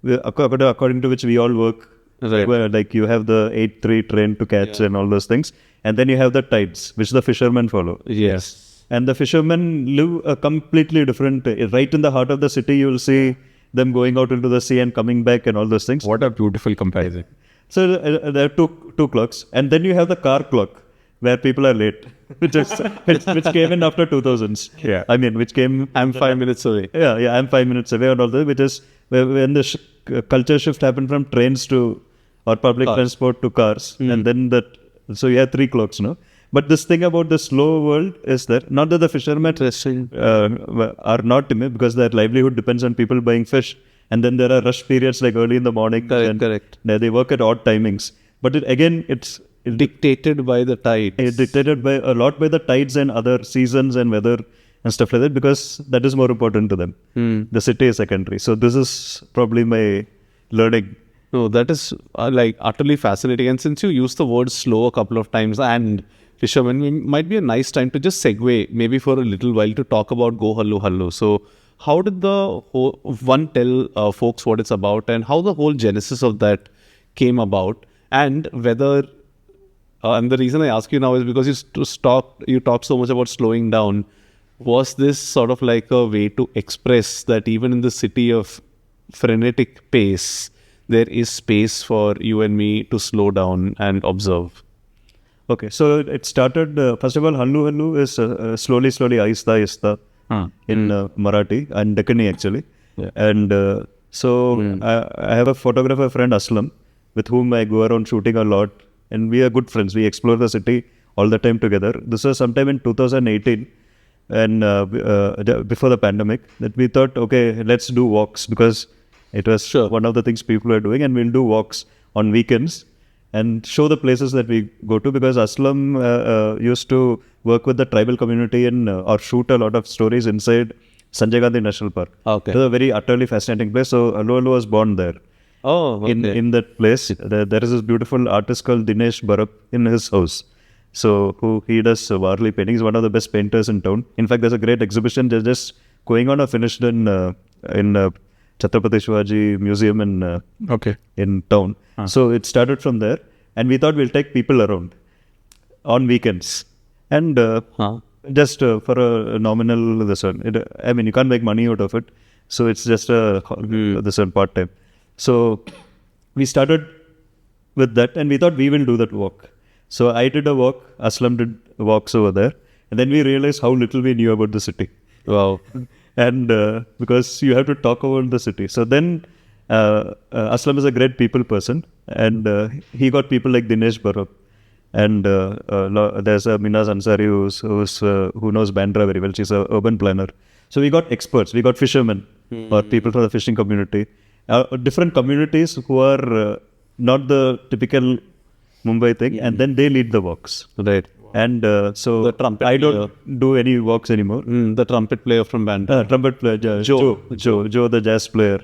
according to which we all work. Right. Where, like, you have the 8:03 train to catch and all those things, and then you have the tides, which the fishermen follow. Yes. And the fishermen live a completely different. Right in the heart of the city, you will see them going out into the sea and coming back and all those things. What a beautiful comparison. So there are two clocks, and then you have the car clock, where people are late, which came in after 2000s. Yeah. I mean, which came. I'm 5 minutes away. Yeah, I'm 5 minutes away and all that, which is when the culture shift happened from trains to or public transport to cars, and then so you have 3 clocks now. But this thing about the slow world is that not that the fishermen are not timid, because their livelihood depends on people buying fish, and then there are rush periods like early in the morning. Correct. They work at odd timings, but it's Dictated by the tide. it's dictated by a lot by the tides and other seasons and weather and stuff like that, because that is more important to them. The city is secondary. So this is probably my learning. No, that is like utterly fascinating. And since you used the word slow a couple of times and fishermen, it might be a nice time to just segue maybe for a little while to talk about Go Hallu Hallu. So how did the one tell folks what it's about, and how the whole genesis of that came about, and whether and the reason I ask you now is because you talk so much about slowing down. Was this sort of like a way to express that even in the city of frenetic pace, there is space for you and me to slow down and observe? Okay, so it started, first of all, Hallu Hallu is slowly, Aista Aista in Marathi and Deccani actually. Yeah. And I have a photographer friend, Aslam, with whom I go around shooting a lot. And we are good friends. We explore the city all the time together. This was sometime in 2018, and before the pandemic, that we thought, okay, let's do walks, because it was one of the things people are doing, and we'll do walks on weekends and show the places that we go to, because Aslam used to work with the tribal community and or shoot a lot of stories inside Sanjay Gandhi National Park. Okay. It was a very utterly fascinating place. So Hallu Hallu was born there. Oh, okay. In that place, there is this beautiful artist called Dinesh Bharat in his house. So he does Warli painting. He's one of the best painters in town. In fact, there's a great exhibition just going on or finished in Chhatrapati Shivaji Museum in town. So it started from there, and we thought we'll take people around on weekends, and just for a nominal this one. I mean, you can't make money out of it, so it's just this one part time. So we started with that, and we thought we will do that walk. So I did a walk, Aslam did walks over there, and then we realized how little we knew about the city. Wow. And because you have to talk about the city. So then Aslam is a great people person, and he got people like Dinesh Bharat, and there's a Minaz Ansari who knows Bandra very well. She's an urban planner. So we got experts, we got fishermen or people from the fishing community. Different communities who are not the typical Mumbai thing, and then they lead the walks. Right. And so The trumpet I don't do any walks anymore. The trumpet player from Bandra. Trumpet player, Joe, the jazz player.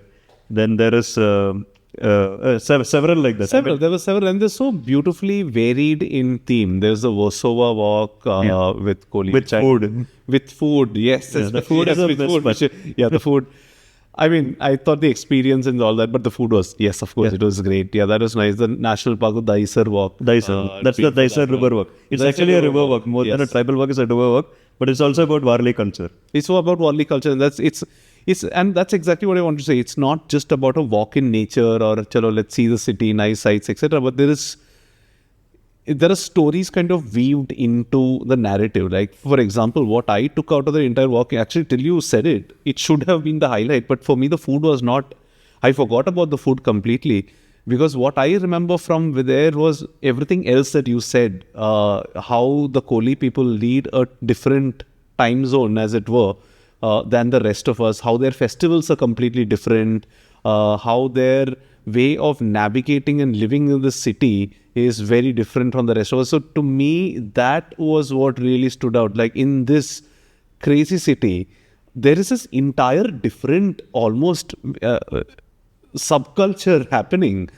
Then there is several like that. There were several, and they're so beautifully varied in theme. There's the Warsaw walk with Kohli. With food. With food, yes. Yeah, the food is the with best food. part. Yeah, the food. I mean, I thought the experience and all that, but the food was, yes, of course, it was great. Yeah, that was nice. The national park, the Daisar walk. Daisar. That's the Daisar river walk. It's actually a river walk. More than a tribal walk is a river walk, but it's also about Warli culture. It's all about Warli culture, and and that's exactly what I want to say. It's not just about a walk in nature or chalo, let's see the city, nice sights, etc. But there are stories kind of weaved into the narrative. Like, for example, what I took out of the entire walk, actually, till you said it, it should have been the highlight. But for me, the food was not, I forgot about the food completely. Because what I remember from there was everything else that you said, how the Koli people lead a different time zone, as it were, than the rest of us, how their festivals are completely different, how their way of navigating and living in the city is very different from the rest of us. So to me, that was what really stood out. Like, in this crazy city, there is this entire different, almost subculture happening,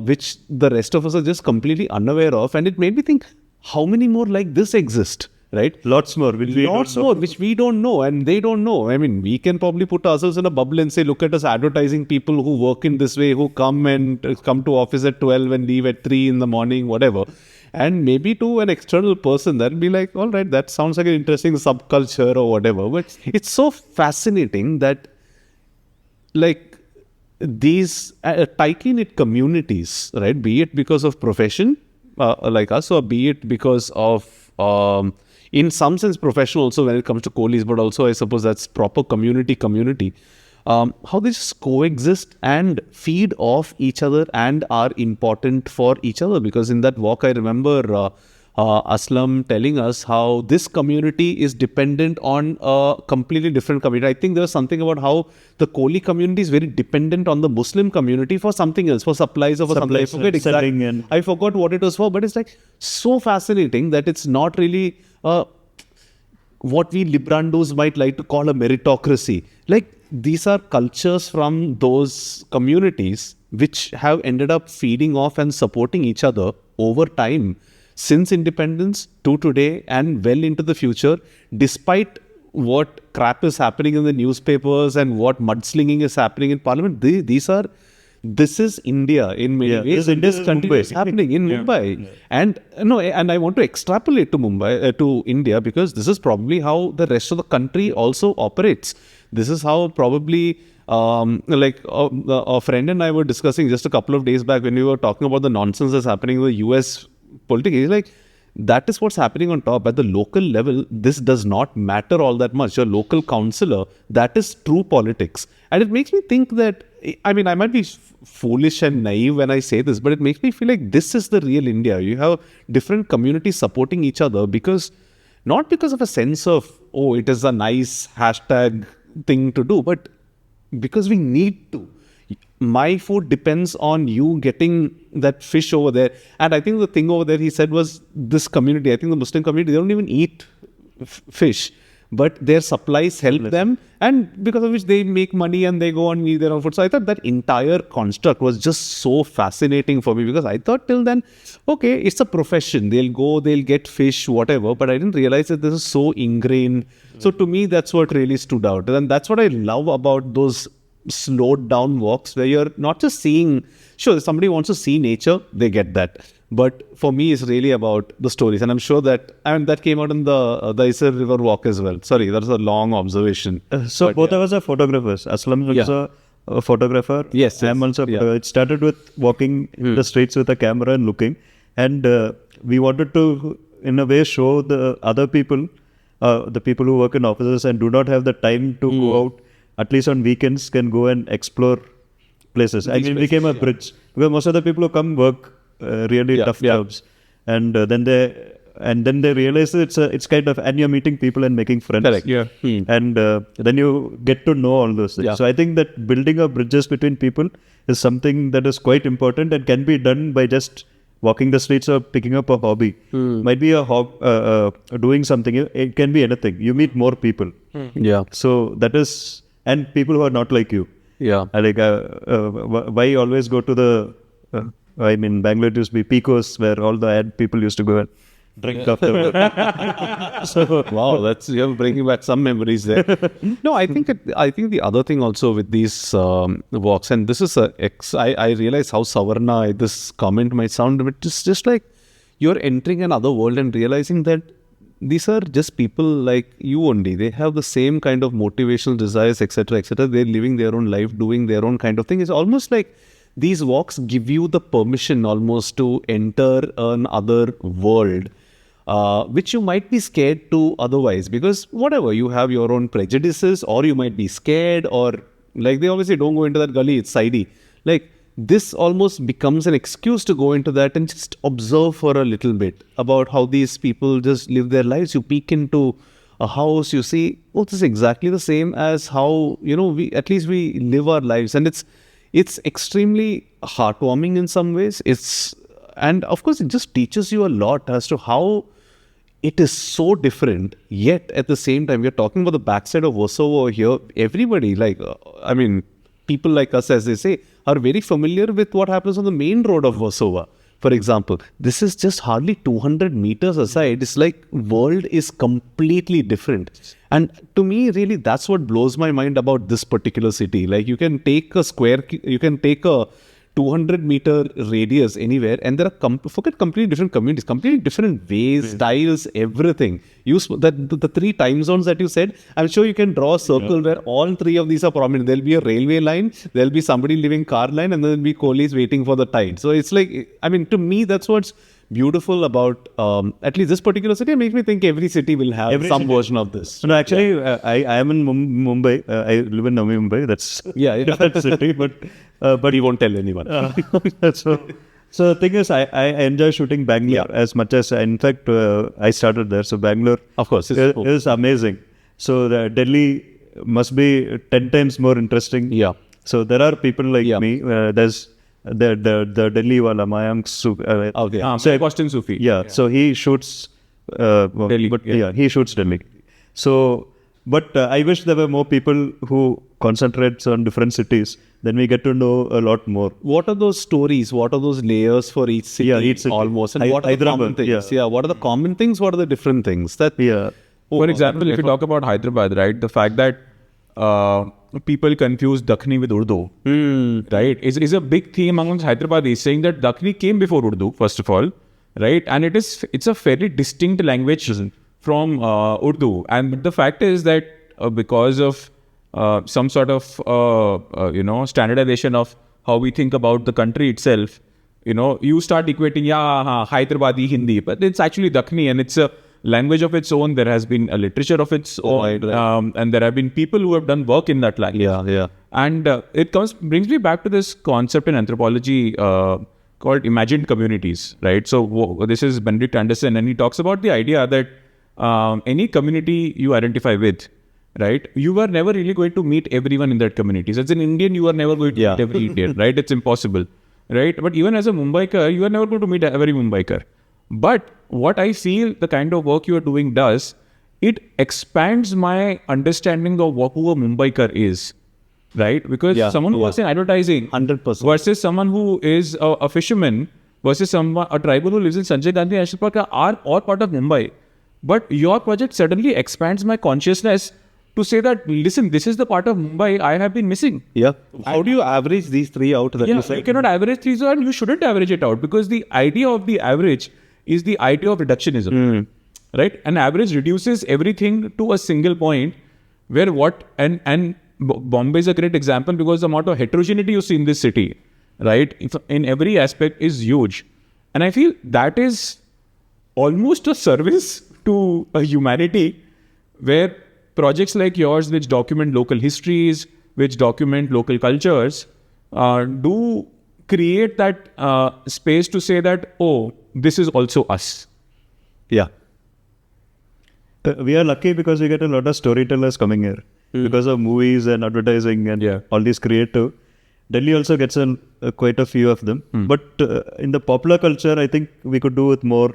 which the rest of us are just completely unaware of. And it made me think, how many more like this exist? Right? Lots more, which we don't know, and they don't know. I mean, we can probably put ourselves in a bubble and say, look at us advertising people who work in this way, who come to office at 12 and leave at 3 in the morning, whatever. And maybe to an external person, that'll be like, all right, that sounds like an interesting subculture or whatever. But it's so fascinating that, like, these tightly knit communities, right? Be it because of profession, like us, or be it because of in some sense professional also when it comes to Kohlis, but also I suppose that's proper community, how they just coexist and feed off each other and are important for each other. Because in that walk, I remember Aslam telling us how this community is dependent on a completely different community. I think there was something about how the Kohli community is very dependent on the Muslim community for something else, for supplies or for something. I forget exactly. I forgot what it was for, but it's like so fascinating that it's not really what we Librandos might like to call a meritocracy. Like, these are cultures from those communities which have ended up feeding off and supporting each other over time, since independence to today and well into the future, despite what crap is happening in the newspapers and what mudslinging is happening in parliament. This is India in many ways. This country is happening in Mumbai. Yeah. And I want to extrapolate to Mumbai, to India, because this is probably how the rest of the country also operates. This is how probably a friend and I were discussing just a couple of days back when we were talking about the nonsense that's happening in the US politics. He's like, that is what's happening on top. At the local level, this does not matter all that much. Your local councillor, that is true politics. And it makes me think that, I mean, I might be foolish and naive when I say this, but it makes me feel like this is the real India. You have different communities supporting each other not because of a sense of, oh, it is a nice hashtag thing to do, but because we need to. My food depends on you getting that fish over there. And I think the thing over there, he said, was this community, I think the Muslim community, they don't even eat fish, but their supplies help them, and because of which they make money and they go and eat their own food. So I thought that entire construct was just so fascinating for me, because I thought till then, okay, it's a profession. They'll go, they'll get fish, whatever. But I didn't realize that this is so ingrained. So to me, that's what really stood out. And that's what I love about those slowed down walks, where you're not just seeing, sure, if somebody wants to see nature, they get that. But for me, it's really about the stories. And I'm sure that, that came out in the Isar River walk as well. Sorry, that was a long observation. Both of us are photographers. Aslam is also a photographer. Yes. I'm also a photographer. It started with walking the streets with a camera and looking. And we wanted to, in a way, show the other people, the people who work in offices and do not have the time to go out, at least on weekends, can go and explore places. I mean, it became a bridge, because most of the people who come work really tough jobs, and then they realize it's kind of, and you're meeting people and making friends. Correct. Yeah. And then you get to know all those things. So I think that building up bridges between people is something that is quite important and can be done by just walking the streets or picking up a hobby. Might be doing something. It can be anything. You meet more people. So that is, and people who are not like you. Like why always go to the I mean, Bangalore used to be Picos, where all the ad people used to go and drink after work. Wow, you're bringing back some memories there. No, I think the other thing also with these walks, and this is I realize how Savarna this comment might sound, but it's just like you're entering another world and realizing that these are just people like you only. They have the same kind of motivational desires, etc., etc. They're living their own life, doing their own kind of thing. It's almost like these walks give you the permission almost to enter another world, which you might be scared to otherwise, because whatever, you have your own prejudices, or you might be scared, or like they always say, don't go into that gully, it's sidey. Like, this almost becomes an excuse to go into that and just observe for a little bit about how these people just live their lives. You peek into a house, you see, oh, this is exactly the same as how, we live our lives. And it's extremely heartwarming in some ways. And of course, it just teaches you a lot as to how it is so different, yet at the same time, we're talking about the backside of Warsaw here. Everybody, people like us, as they say, are very familiar with what happens on the main road of Warsaw. For example, this is just hardly 200 meters aside. It's like world is completely different. And to me, really, that's what blows my mind about this particular city. Like, you can take a 200-meter radius anywhere, and there are completely different communities, completely different ways, styles, everything. The three time zones that you said, I'm sure you can draw a circle where all three of these are prominent. There'll be a railway line, there'll be somebody living car line, and then there'll be coolies waiting for the tide. So it's like, to me, that's what's beautiful about at least this particular city. It makes me think every city will have some version of this. No, actually, I am in Mumbai. I live in Navi Mumbai. That's that city, but we won't tell anyone. So the thing is, I enjoy shooting Bangalore as much as, in fact, I started there. So Bangalore, of course, is amazing. So Delhi must be 10 times more interesting. Yeah. So there are people like me. There's the Delhi wala Mayank so Boston Sufi. Yeah. So he shoots Delhi. But he shoots Delhi. So, but I wish there were more people who concentrate on different cities. Then we get to know a lot more. What are those stories? What are those layers for each city? Yeah, each city. Almost. And what are the common things? Yeah. What are the common things? What are the different things? For example, if you talk about Hyderabad, right, the fact that people confuse Dakhni with Urdu, right, is a big theme amongst Hyderabadis, saying that Dakhni came before Urdu, first of all, right, and it's a fairly distinct language from Urdu, and the fact is that because of some sort of standardization of how we think about the country itself, you start equating Hyderabadi Hindi, but it's actually Dakhni, and it's a language of its own. There has been a literature of its own, and there have been people who have done work in that language. And it brings me back to this concept in anthropology called imagined communities, right? So this is Benedict Anderson, and he talks about the idea that any community you identify with, right, you are never really going to meet everyone in that community. So as an Indian, you are never going to meet every Indian, right? It's impossible, right? But even as a Mumbaiker, you are never going to meet every Mumbaiker. But what I feel the kind of work you are doing does, it expands my understanding of who a Mumbaiker is, right? Because someone who works in advertising 100% versus someone who is a fisherman versus a tribal who lives in Sanjay Gandhi National Park are all part of Mumbai. But your project suddenly expands my consciousness to say that, listen, this is the part of Mumbai I have been missing. Yeah. How do you average these three out? You cannot average these, and you shouldn't average it out, because the idea of the average is the idea of reductionism, right? An average reduces everything to a single point where and Bombay is a great example because the amount of heterogeneity you see in this city, right, in every aspect is huge. And I feel that is almost a service to humanity, where projects like yours, which document local histories, which document local cultures, do create that space to say that, oh, this is also us. Yeah. We are lucky because we get a lot of storytellers coming here because of movies and advertising and all these creative. Delhi also gets quite a few of them. But in the popular culture, I think we could do with more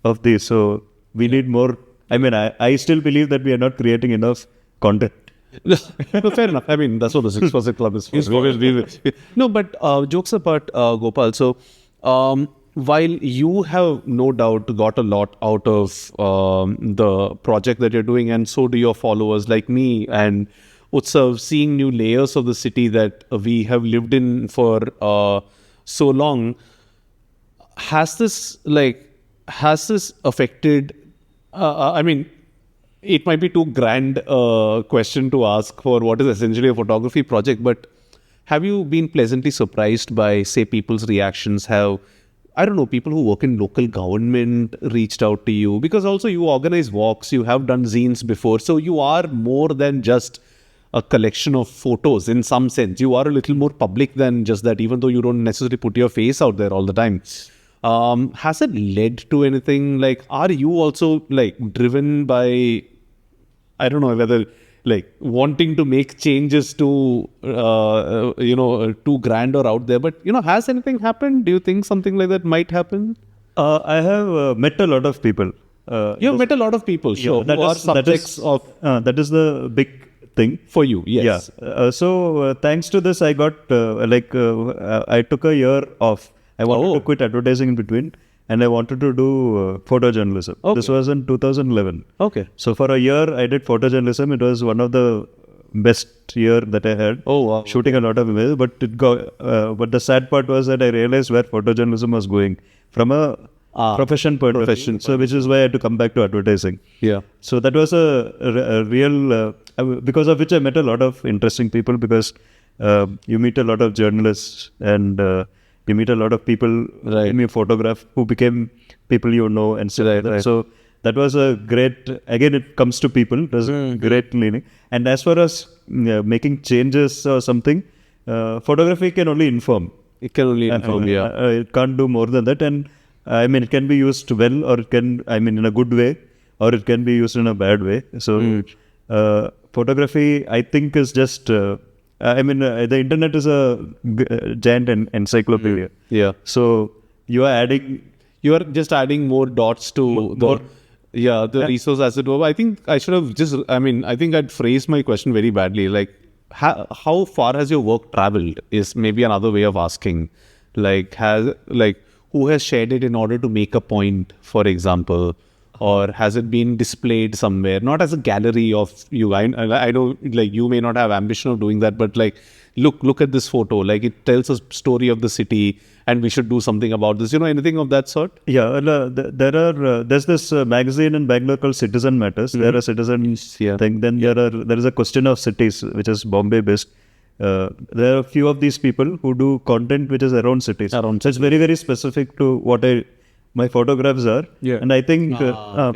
of these. So we need more. I mean, I still believe that we are not creating enough content. No, fair enough. I mean, that's what the 6% Club is for. No, but jokes apart, Gopal. So, while you have no doubt got a lot out of the project that you're doing, and so do your followers like me and Utsav, seeing new layers of the city that we have lived in for so long, has this affected I mean, it might be too grand question to ask for what is essentially a photography project, but have you been pleasantly surprised by, say, people's reactions? Have, I don't know, people who work in local government reached out to you? Because also you organize walks, you have done zines before, so you are more than just a collection of photos in some sense. You are a little more public than just that, even though you don't necessarily put your face out there all the time. Has it led to anything? Like, are you also like driven by, I don't know whether like wanting to make changes to, too grand or out there, but has anything happened? Do you think something like that might happen? I have met a lot of people. You've met a lot of people, sure, who are subjects of that is the big thing for you, yes. Yeah. So thanks to this, I got I took a year off. I wanted to quit advertising in between, and I wanted to do photojournalism. Okay. This was in 2011. Okay. So for a year, I did photojournalism. It was one of the best year that I had. Oh, wow. Shooting a lot of images, but but the sad part was that I realized where photojournalism was going from a profession point of view. So which is why I had to come back to advertising. Yeah. So that was a real, because of which I met a lot of interesting people, because you meet a lot of journalists and you meet a lot of people in your photograph who became people and stuff like that. Right. So that was a great, again, it comes to people. It was great learning. And as far as making changes or something, photography can only inform. It can only inform, It can't do more than that. And I mean, it can be used well, or it can, in a good way, or it can be used in a bad way. So photography, I think, is just... the internet is a giant encyclopedia. Yeah. So you are just adding more dots to the resource as it were. I think I should have I think I'd phrased my question very badly. Like, how far has your work traveled is maybe another way of asking. Who has shared it in order to make a point, for example? Or has it been displayed somewhere? Not as a gallery of you. I know, like, you may not have ambition of doing that, but like, look at this photo. Like, it tells a story of the city, and we should do something about this. Anything of that sort? Yeah, there's this magazine in Bangalore called Citizen Matters. There are citizens thing. Then there is a question of cities, which is Bombay based. There are a few of these people who do content which is around cities. So it's very, very specific to what my photographs are. Yeah. And I think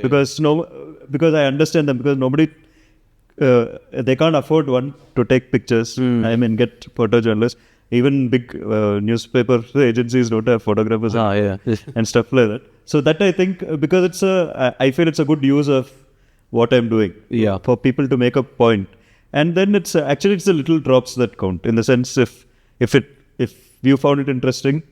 because I understand them, because nobody they can't afford one to take pictures. Get photojournalists. Even big newspaper agencies don't have photographers and stuff like that. So that, I think, because I feel it's a good use of what I'm doing. Yeah. For people to make a point. And then it's the little drops that count, in the sense if you found it interesting,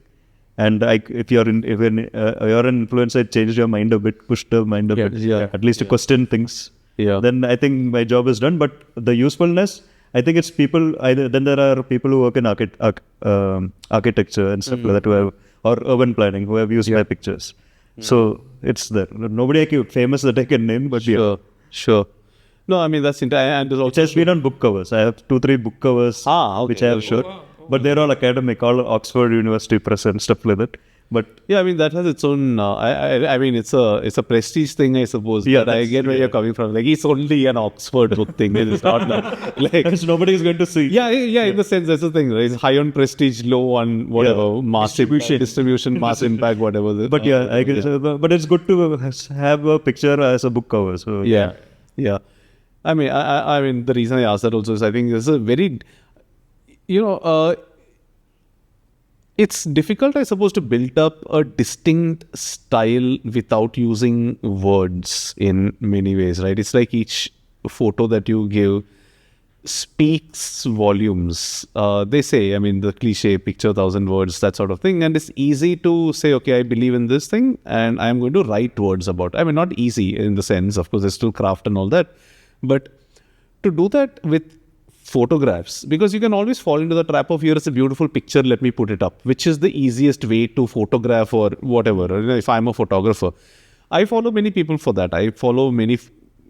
and if you're an influencer, it changed your mind a bit, pushed your mind a bit, at least to question things. Yeah. Then I think my job is done. But the usefulness, I think it's people. Then there are people who work in architecture and stuff like that, or urban planning, who have used my pictures. So it's there. Nobody famous that I can name, but Sure. No, that's interesting. And there's also it has been on book covers. I have 2-3 book covers which I have showed. But they're all academic, all Oxford University Press and stuff like that. But yeah, that has its own. It's a prestige thing, I suppose. Yeah, but I get where you're coming from. Like, it's only an Oxford book thing. It's not like nobody is going to see. Yeah. In the sense, that's the thing. Right? It's high on prestige, low on whatever mass distribution, mass impact, whatever. But I guess. But it's good to have a picture as a book cover. So yeah. I mean, the reason I asked that also is I think this is a very, it's difficult, I suppose, to build up a distinct style without using words in many ways, right? It's like each photo that you give speaks volumes. They say, the cliche, picture 1,000 words, that sort of thing. And it's easy to say, okay, I believe in this thing and I'm going to write words about it. Not easy in the sense, of course, there's still craft and all that. But to do that with photographs, because you can always fall into the trap of, here is a beautiful picture, let me put it up, which is the easiest way to photograph or whatever. If I'm a photographer, I follow many people for that. I follow many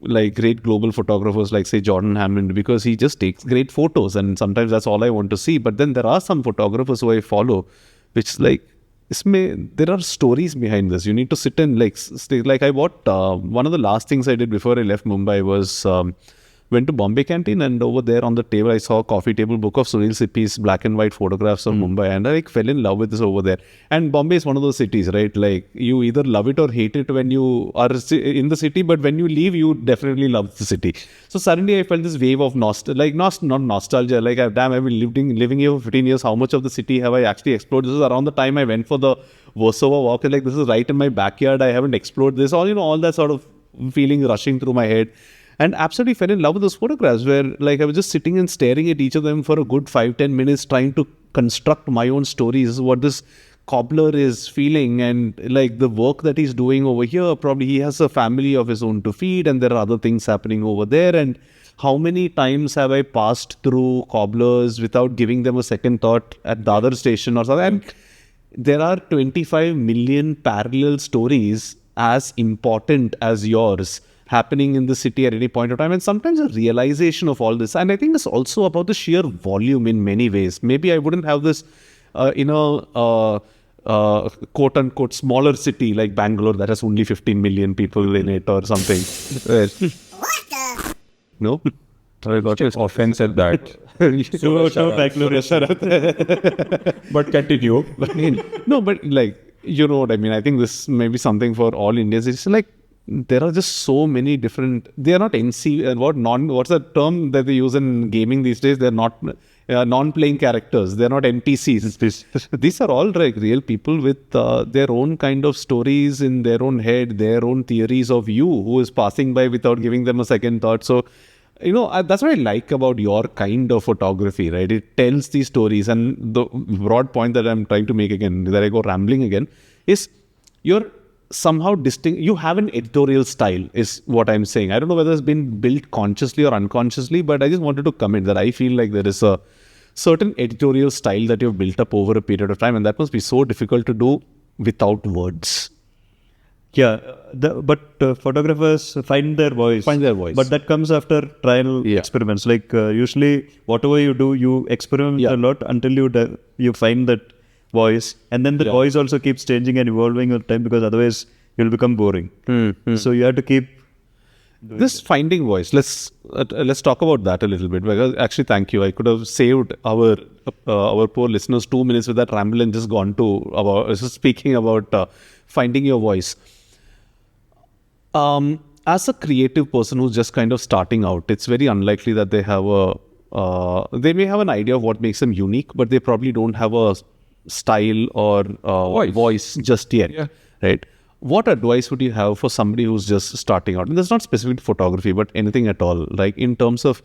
great global photographers, like say Jordan Hammond, because he just takes great photos, and sometimes that's all I want to see. But then there are some photographers who I follow, which there are stories behind this. You need to sit and like I bought one of the last things I did before I left Mumbai was went to Bombay Canteen, and over there on the table I saw a coffee table book of Sunil Sippy's black and white photographs of Mumbai, and I like fell in love with this over there. And Bombay is one of those cities, right? Like you either love it or hate it when you are in the city, but when you leave, you definitely love the city. So suddenly I felt this wave of nostalgia, not nostalgia, like damn, I've been living here for 15 years. How much of the city have I actually explored? This is around the time I went for the Warsaw walk, and like this is right in my backyard. I haven't explored this. All that sort of feeling rushing through my head. And absolutely fell in love with those photographs where like I was just sitting and staring at each of them for a good 5-10 minutes trying to construct my own stories, what this cobbler is feeling and like the work that he's doing over here. Probably he has a family of his own to feed and there are other things happening over there. And how many times have I passed through cobblers without giving them a second thought at the other station or something? And there are 25 million parallel stories as important as yours happening in the city at any point of time, and sometimes a realization of all this. And I think it's also about the sheer volume in many ways. Maybe I wouldn't have this quote unquote smaller city like Bangalore that has only 15 million people in it or something. No? I got your offense at that. But continue. No, but like, you know what I mean? I think this may be something for all Indians. It's like, there are just so many different, they are not NC, what's the term that they use in gaming these days? They're not non-playing characters. They're not NPCs. These are all like real people with their own kind of stories in their own head, their own theories of you who is passing by without giving them a second thought. So, that's what I like about your kind of photography, right? It tells these stories. And the broad point that I'm trying to make again, that I go rambling again, is you're somehow distinct. You have an editorial style is what I'm saying. I don't know whether it's been built consciously or unconsciously, but I just wanted to comment that I feel like there is a certain editorial style that you've built up over a period of time, and that must be so difficult to do without words. Yeah, but photographers find their voice. But that comes after trial experiments. Like usually whatever you do, you experiment a lot until you find that voice, and then the voice also keeps changing and evolving over time, because otherwise you'll become boring. So you have to keep this finding voice. Let's talk about that a little bit, because actually, thank you. I could have saved our poor listeners 2 minutes with that ramble and just gone to speaking about finding your voice. As a creative person who's just kind of starting out, it's very unlikely that they have they may have an idea of what makes them unique, but they probably don't have a style or voice just yet, right? What advice would you have for somebody who's just starting out? And that's not specific to photography, but anything at all. Like in terms of,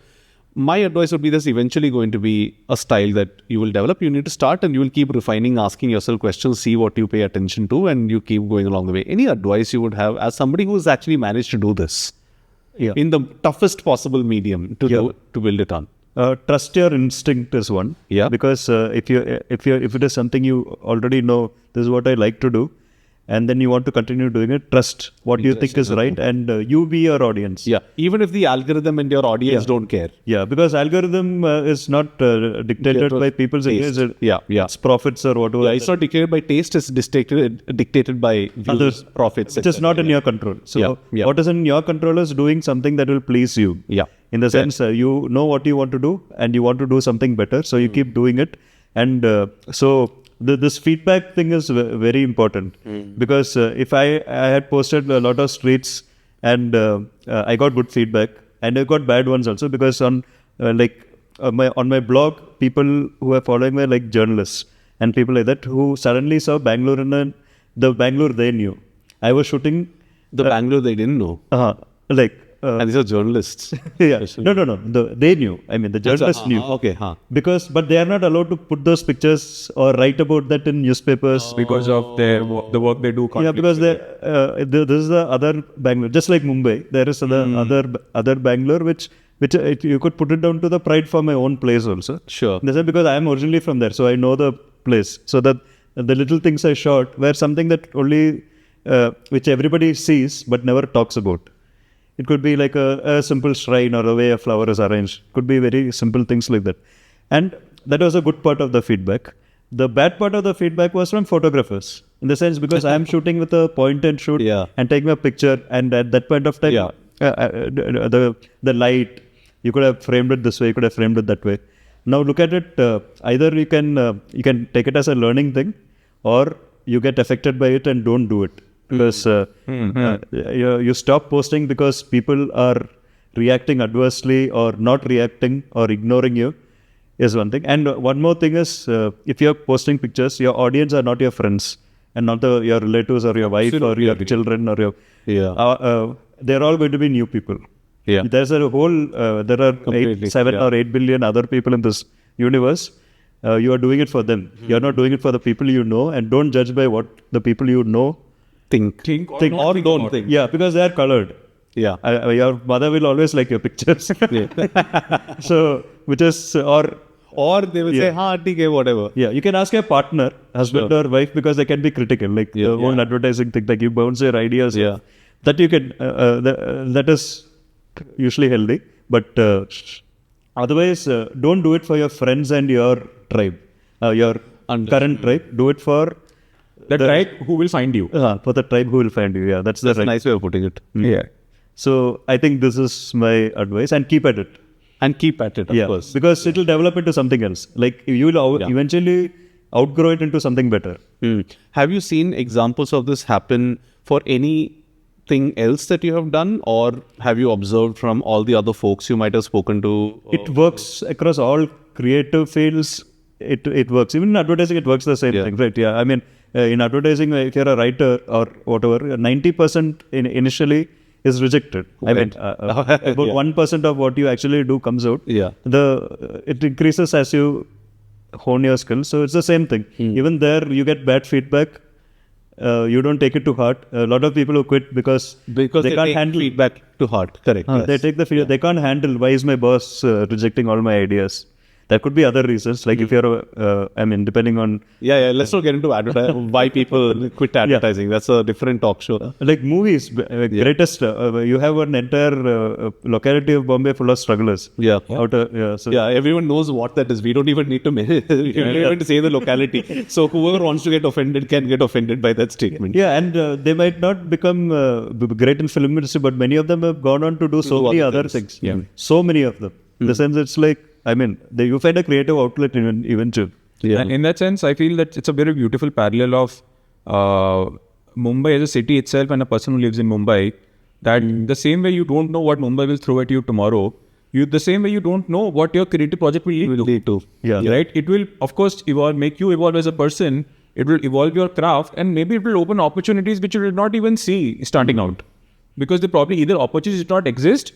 my advice would be there's eventually going to be a style that you will develop. You need to start and you will keep refining, asking yourself questions, see what you pay attention to, and you keep going along the way. Any advice you would have as somebody who's actually managed to do this in the toughest possible medium to build it on? Trust your instinct is one. Because if it is something you already know, this is what I like to do, and then you want to continue doing it, trust what you think is right, and you be your audience. Even if the algorithm and your audience don't care. Because algorithm is not dictated by people's taste. It's profits or whatever. It's not dictated by taste, it's dictated by views, profits. Which is not in your control. So what is in your control is doing something that will please you. In the sense, you know what you want to do and you want to do something better. So you keep doing it. And this feedback thing is very important. Because if I had posted a lot of streets and I got good feedback, and I got bad ones also, because on my blog, people who are following me are like journalists and people like that who suddenly saw Bangalore in the Bangalore they knew. I was shooting the Bangalore they didn't know. And these are journalists. No. They knew. I mean, the journalists knew. But they are not allowed to put those pictures or write about that in newspapers because of the work they do. Because this is the other Bangalore, just like Mumbai. There is the other Bangalore, which you could put it down to the pride for my own place also. Because I am originally from there, so I know the place. So that the little things I shot were something that only which everybody sees but never talks about. It could be like a simple shrine or a way a flower is arranged. Could be very simple things like that. And that was a good part of the feedback. the bad part of the feedback was from photographers, in the sense because I am shooting with a point and shoot and taking a picture, and at that point of time, the light, you could have framed it this way, you could have framed it that way. Now look at it. Either you can take it as a learning thing, or you get affected by it and don't do it, because you stop posting because people are reacting adversely or not reacting or ignoring you is one thing. And one more thing is, if you're posting pictures, your audience are not your friends and not your relatives or your wife or your children or your they're all going to be new people. There's a whole there are 7 or 8 billion other people in this universe. You are doing it for them. You're not doing it for the people you know, and don't judge by what the people you know think or don't think. Yeah, because they are colored. Yeah, your mother will always like your pictures. So, which is or they will say, "Okay, whatever." Yeah, you can ask your partner, husband or wife, because they can be critical. Like the whole advertising thing, like you bounce your ideas. That you can. That is usually healthy, but otherwise, don't do it for your friends and your tribe, your current tribe. Do it for the tribe who will find you. For the tribe who will find you. Yeah, that's a nice way of putting it. Yeah. So I think this is my advice, and keep at it. And keep at it, of course. Because it will develop into something else. Like you will eventually outgrow it into something better. Have you seen examples of this happen for anything else that you have done, or have you observed from all the other folks you might have spoken to? It works across all creative fields. It works. Even in advertising, it works the same thing, right? Yeah. I mean, in advertising, if you're a writer or whatever, 90% initially is rejected. I mean, about 1% of what you actually do comes out. It increases as you hone your skills. So it's the same thing. Even there, you get bad feedback. You don't take it to heart. A lot of people who quit because they can't handle feedback to heart. Correct. They take the feedback. They can't handle. Why is my boss rejecting all my ideas? There could be other reasons, like if you're, depending on... let's not get into why people quit advertising. That's a different talk show. Like movies, greatest, you have an entire locality of Bombay full of strugglers. Everyone knows what that is. We don't even need to say the locality. So whoever wants to get offended can get offended by that statement. Yeah, and they might not become great in film industry, but many of them have gone on to do so many other things. So many of them. In the sense, it's like, you find a creative outlet eventually. And in that sense, I feel that it's a very beautiful parallel of Mumbai as a city itself and a person who lives in Mumbai. That the same way you don't know what Mumbai will throw at you tomorrow, the same way you don't know what your creative project will lead to. Right? It will, of course, make you evolve as a person. It will evolve your craft, and maybe it will open opportunities which you will not even see starting out. Because they probably either opportunities did not exist,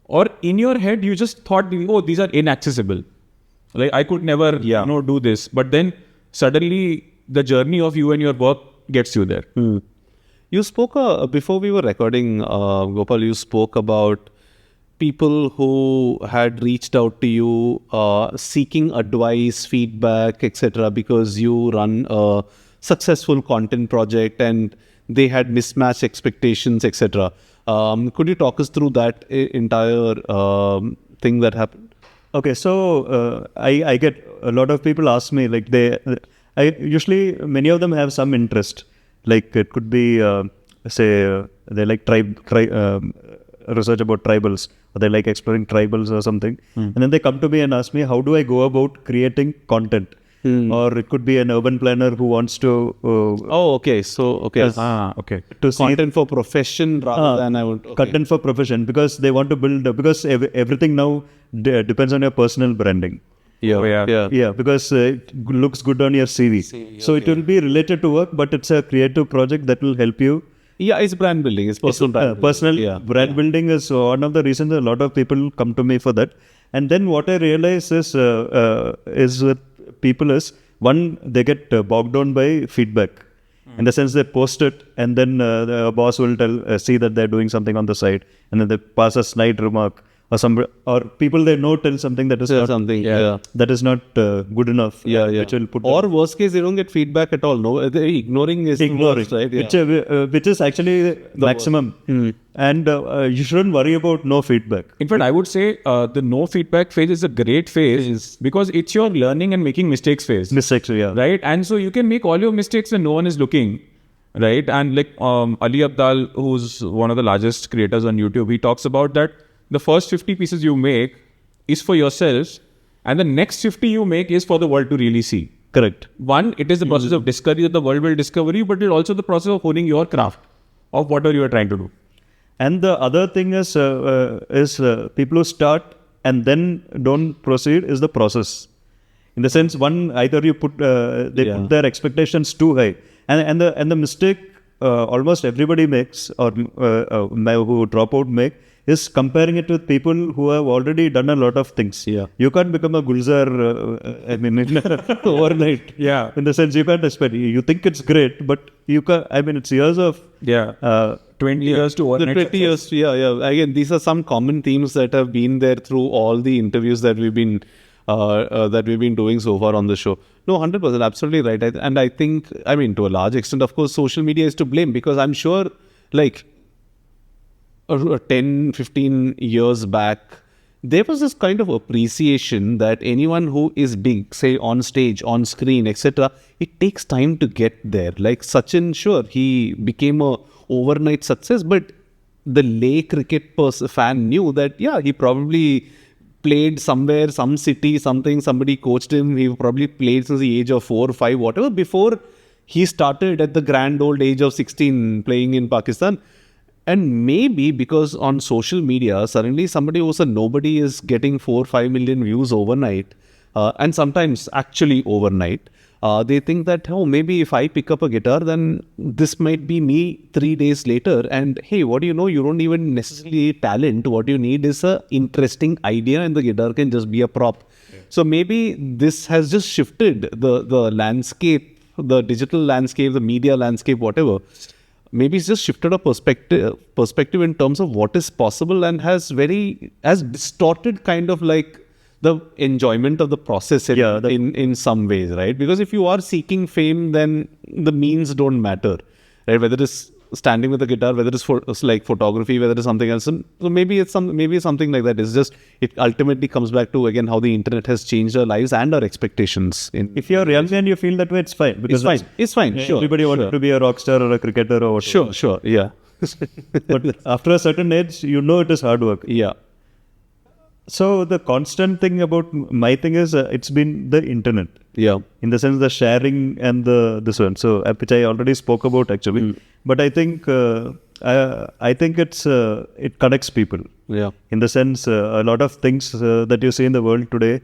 or in your head, you just thought, these are inaccessible. Like, I could never, do this. But then, suddenly, the journey of you and your work gets you there. You spoke, before we were recording, Gopal, you spoke about people who had reached out to you, seeking advice, feedback, etc., because you run a successful content project and they had mismatched expectations, etc. Could you talk us through that entire thing that happened? Okay, so I get a lot of people ask me, like usually many of them have some interest. Like it could be, they like research about tribals, or they like exploring tribals or something. And then they come to me and ask me, how do I go about creating content? Or it could be an urban planner who wants to... okay. To content for profession rather than... Content for profession, because they want to build... Because everything now depends on your personal branding. Because it looks good on your CV. So it will be related to work, but it's a creative project that will help you. Yeah, it's brand building. It's personal brand building. Brand building is one of the reasons a lot of people come to me for that. And then what I realize is with people is, one, they get bogged down by feedback. In the sense they post it, and then the boss will see that they're doing something on the side, and then they pass a snide remark, or people they know tell something that is not that is not good enough. Which will put or worst case, they don't get feedback at all. No, ignoring is the worst, right? which is actually the maximum. And you shouldn't worry about no feedback. In fact, I would say the no feedback phase is a great phase because it's your learning and making mistakes phase. Mistakes, yeah. Right? And so you can make all your mistakes when no one is looking. Right? And like Ali Abdal, who's one of the largest creators on YouTube, he talks about that the first 50 pieces you make is for yourself and the next 50 you make is for the world to really see. Correct. One, it is the process of discovery that the world will discover you, but it's also the process of honing your craft of whatever you are trying to do. And the other thing is people who start and then don't proceed is the process. In the sense, one, either you put put their expectations too high, and the mistake almost everybody makes or who drop out make is comparing it with people who have already done a lot of things. You can't become a Gulzar, overnight. In the sense, you can't expect. You think it's great, but you can't. I mean, it's years of 20 years to overnight. 20 years. Again, these are some common themes that have been there through all the interviews that we've been doing so far on the show. No, 100%, absolutely right. And I think, I mean, to a large extent, of course, social media is to blame because I'm sure, like, 10, 15 years back, there was this kind of appreciation that anyone who is big, say on stage, on screen, etc., it takes time to get there. Like Sachin, sure, he became a overnight success, but the lay cricket fan knew that, he probably played somewhere, some city, something, somebody coached him. He probably played since the age of 4 or 5, whatever, before he started at the grand old age of 16 playing in Pakistan. And maybe because on social media, suddenly somebody who's a nobody is getting 4 or 5 million views overnight, and sometimes actually overnight. They think that, maybe if I pick up a guitar, then this might be me 3 days later. And hey, what do you know? You don't even necessarily need talent. What you need is a interesting idea, and the guitar can just be a prop. So maybe this has just shifted the landscape, the digital landscape, the media landscape, whatever. Maybe it's just shifted a perspective in terms of what is possible and has distorted kind of like the enjoyment of the process in some ways, right? Because if you are seeking fame, then the means don't matter, right? Whether it's standing with a guitar, whether it's like photography, whether it's something else. So maybe it's something like that. It's just, it ultimately comes back to, again, how the internet has changed our lives and our expectations. If you're young and you feel that way, it's fine. Because it's fine. Sure. Everybody wanted to be a rock star or a cricketer or whatever. Sure. Yeah. But after a certain age, it is hard work. Yeah. So the constant thing about my thing is it's been the internet. Yeah. In the sense the sharing and this one. So which I already spoke about actually. But I think it connects people. Yeah. In the sense a lot of things that you see in the world today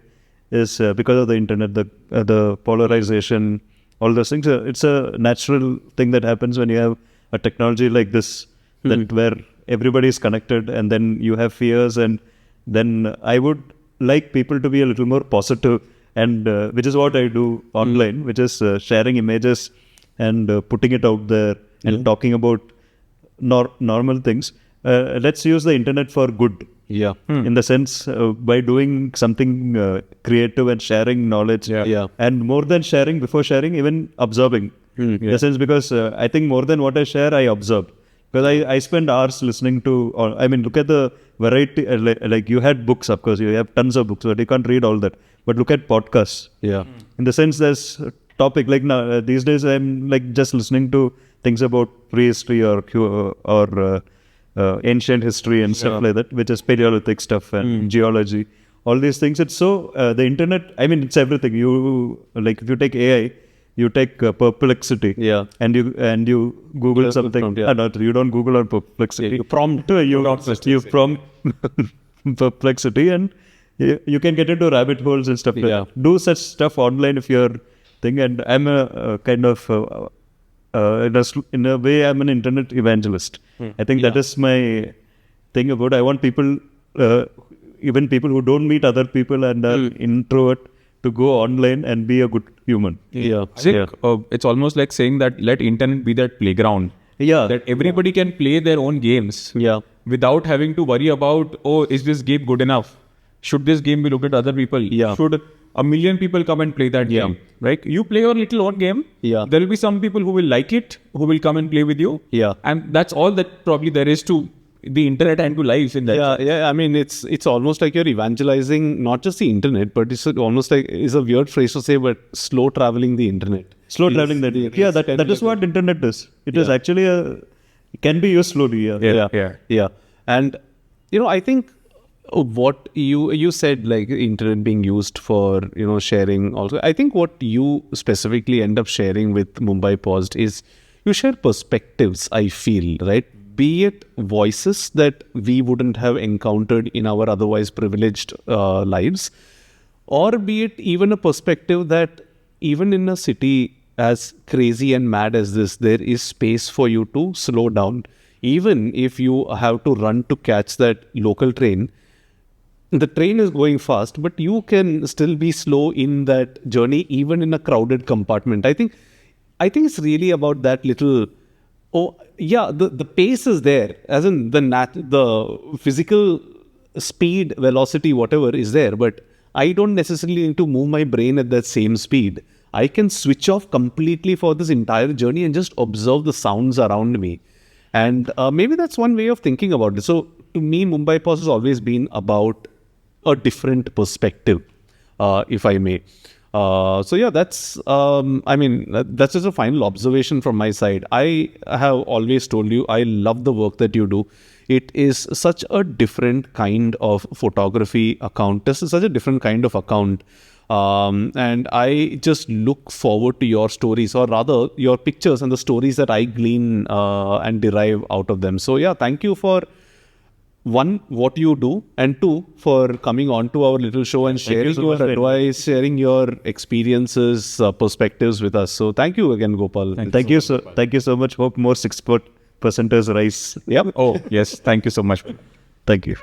is because of the internet, the polarization, all those things. It's a natural thing that happens when you have a technology like this, that where everybody is connected, and then you have fears, and then I would like people to be a little more positive, and which is what I do online, which is sharing images and putting it out there and talking about normal things. Let's use the internet for good. Yeah. In the sense by doing something creative and sharing knowledge. And more than sharing, before sharing, even absorbing. In the sense, because I think more than what I share, I absorb. Because I spend hours listening to, look at the variety, like you had books, of course, you have tons of books, but you can't read all that. But look at podcasts. Yeah. In the sense, there's a topic, like now, these days I'm like just listening to things about prehistory or ancient history and stuff like that, which is Paleolithic stuff and geology. All these things, it's so, the internet, it's everything. You, like if you take AI, you take perplexity, and you Google something. Prompt, you don't Google on perplexity. You prompt. You prompt perplexity, and you can get into rabbit holes and stuff like that. Do such stuff online if you're thing. And I'm a kind of in a way, I'm an internet evangelist. I think that is my thing about. I want people, even people who don't meet other people and are introvert, to go online and be a good human. It's almost like saying that let internet be that playground. Yeah. That everybody can play their own games. Yeah. Without having to worry about, oh, is this game good enough? Should this game be looked at other people? Yeah. Should a million people come and play that game? Right? You play your little own game. Yeah. There will be some people who will like it, who will come and play with you. Yeah. And that's all that probably there is to the internet and to life in that. Yeah. I mean, it's almost like you're evangelizing not just the internet, but it's almost like, it's a weird phrase to say, but slow traveling the internet. Slow traveling that. Yeah, that is what internet is. It is actually it can be used slowly. Yeah. And I think what you said, like internet being used for sharing also, I think what you specifically end up sharing with Mumbai Paused is you share perspectives, I feel, right? Be it voices that we wouldn't have encountered in our otherwise privileged lives, or be it even a perspective that even in a city as crazy and mad as this, there is space for you to slow down. Even if you have to run to catch that local train, the train is going fast, but you can still be slow in that journey, even in a crowded compartment. I think it's really about that little. Oh yeah, the pace is there, as in the physical speed, velocity, whatever is there, but I don't necessarily need to move my brain at that same speed. I can switch off completely for this entire journey and just observe the sounds around me. And maybe that's one way of thinking about it. So to me, Mumbai Paused has always been about a different perspective, if I may. So yeah, that's that's just a final observation from my side. I have always told you, I love the work that you do. It is such a different kind of photography account. This is such a different kind of account. And I just look forward to your stories, or rather your pictures and the stories that I glean and derive out of them. So yeah, thank you for one, what you do, and two, for coming on to our little show and sharing your advice, sharing your experiences, perspectives with us. So thank you again, Gopal. Thank you so much. Hope more 6% rise. Yep. Oh, yes. Thank you so much. Thank you.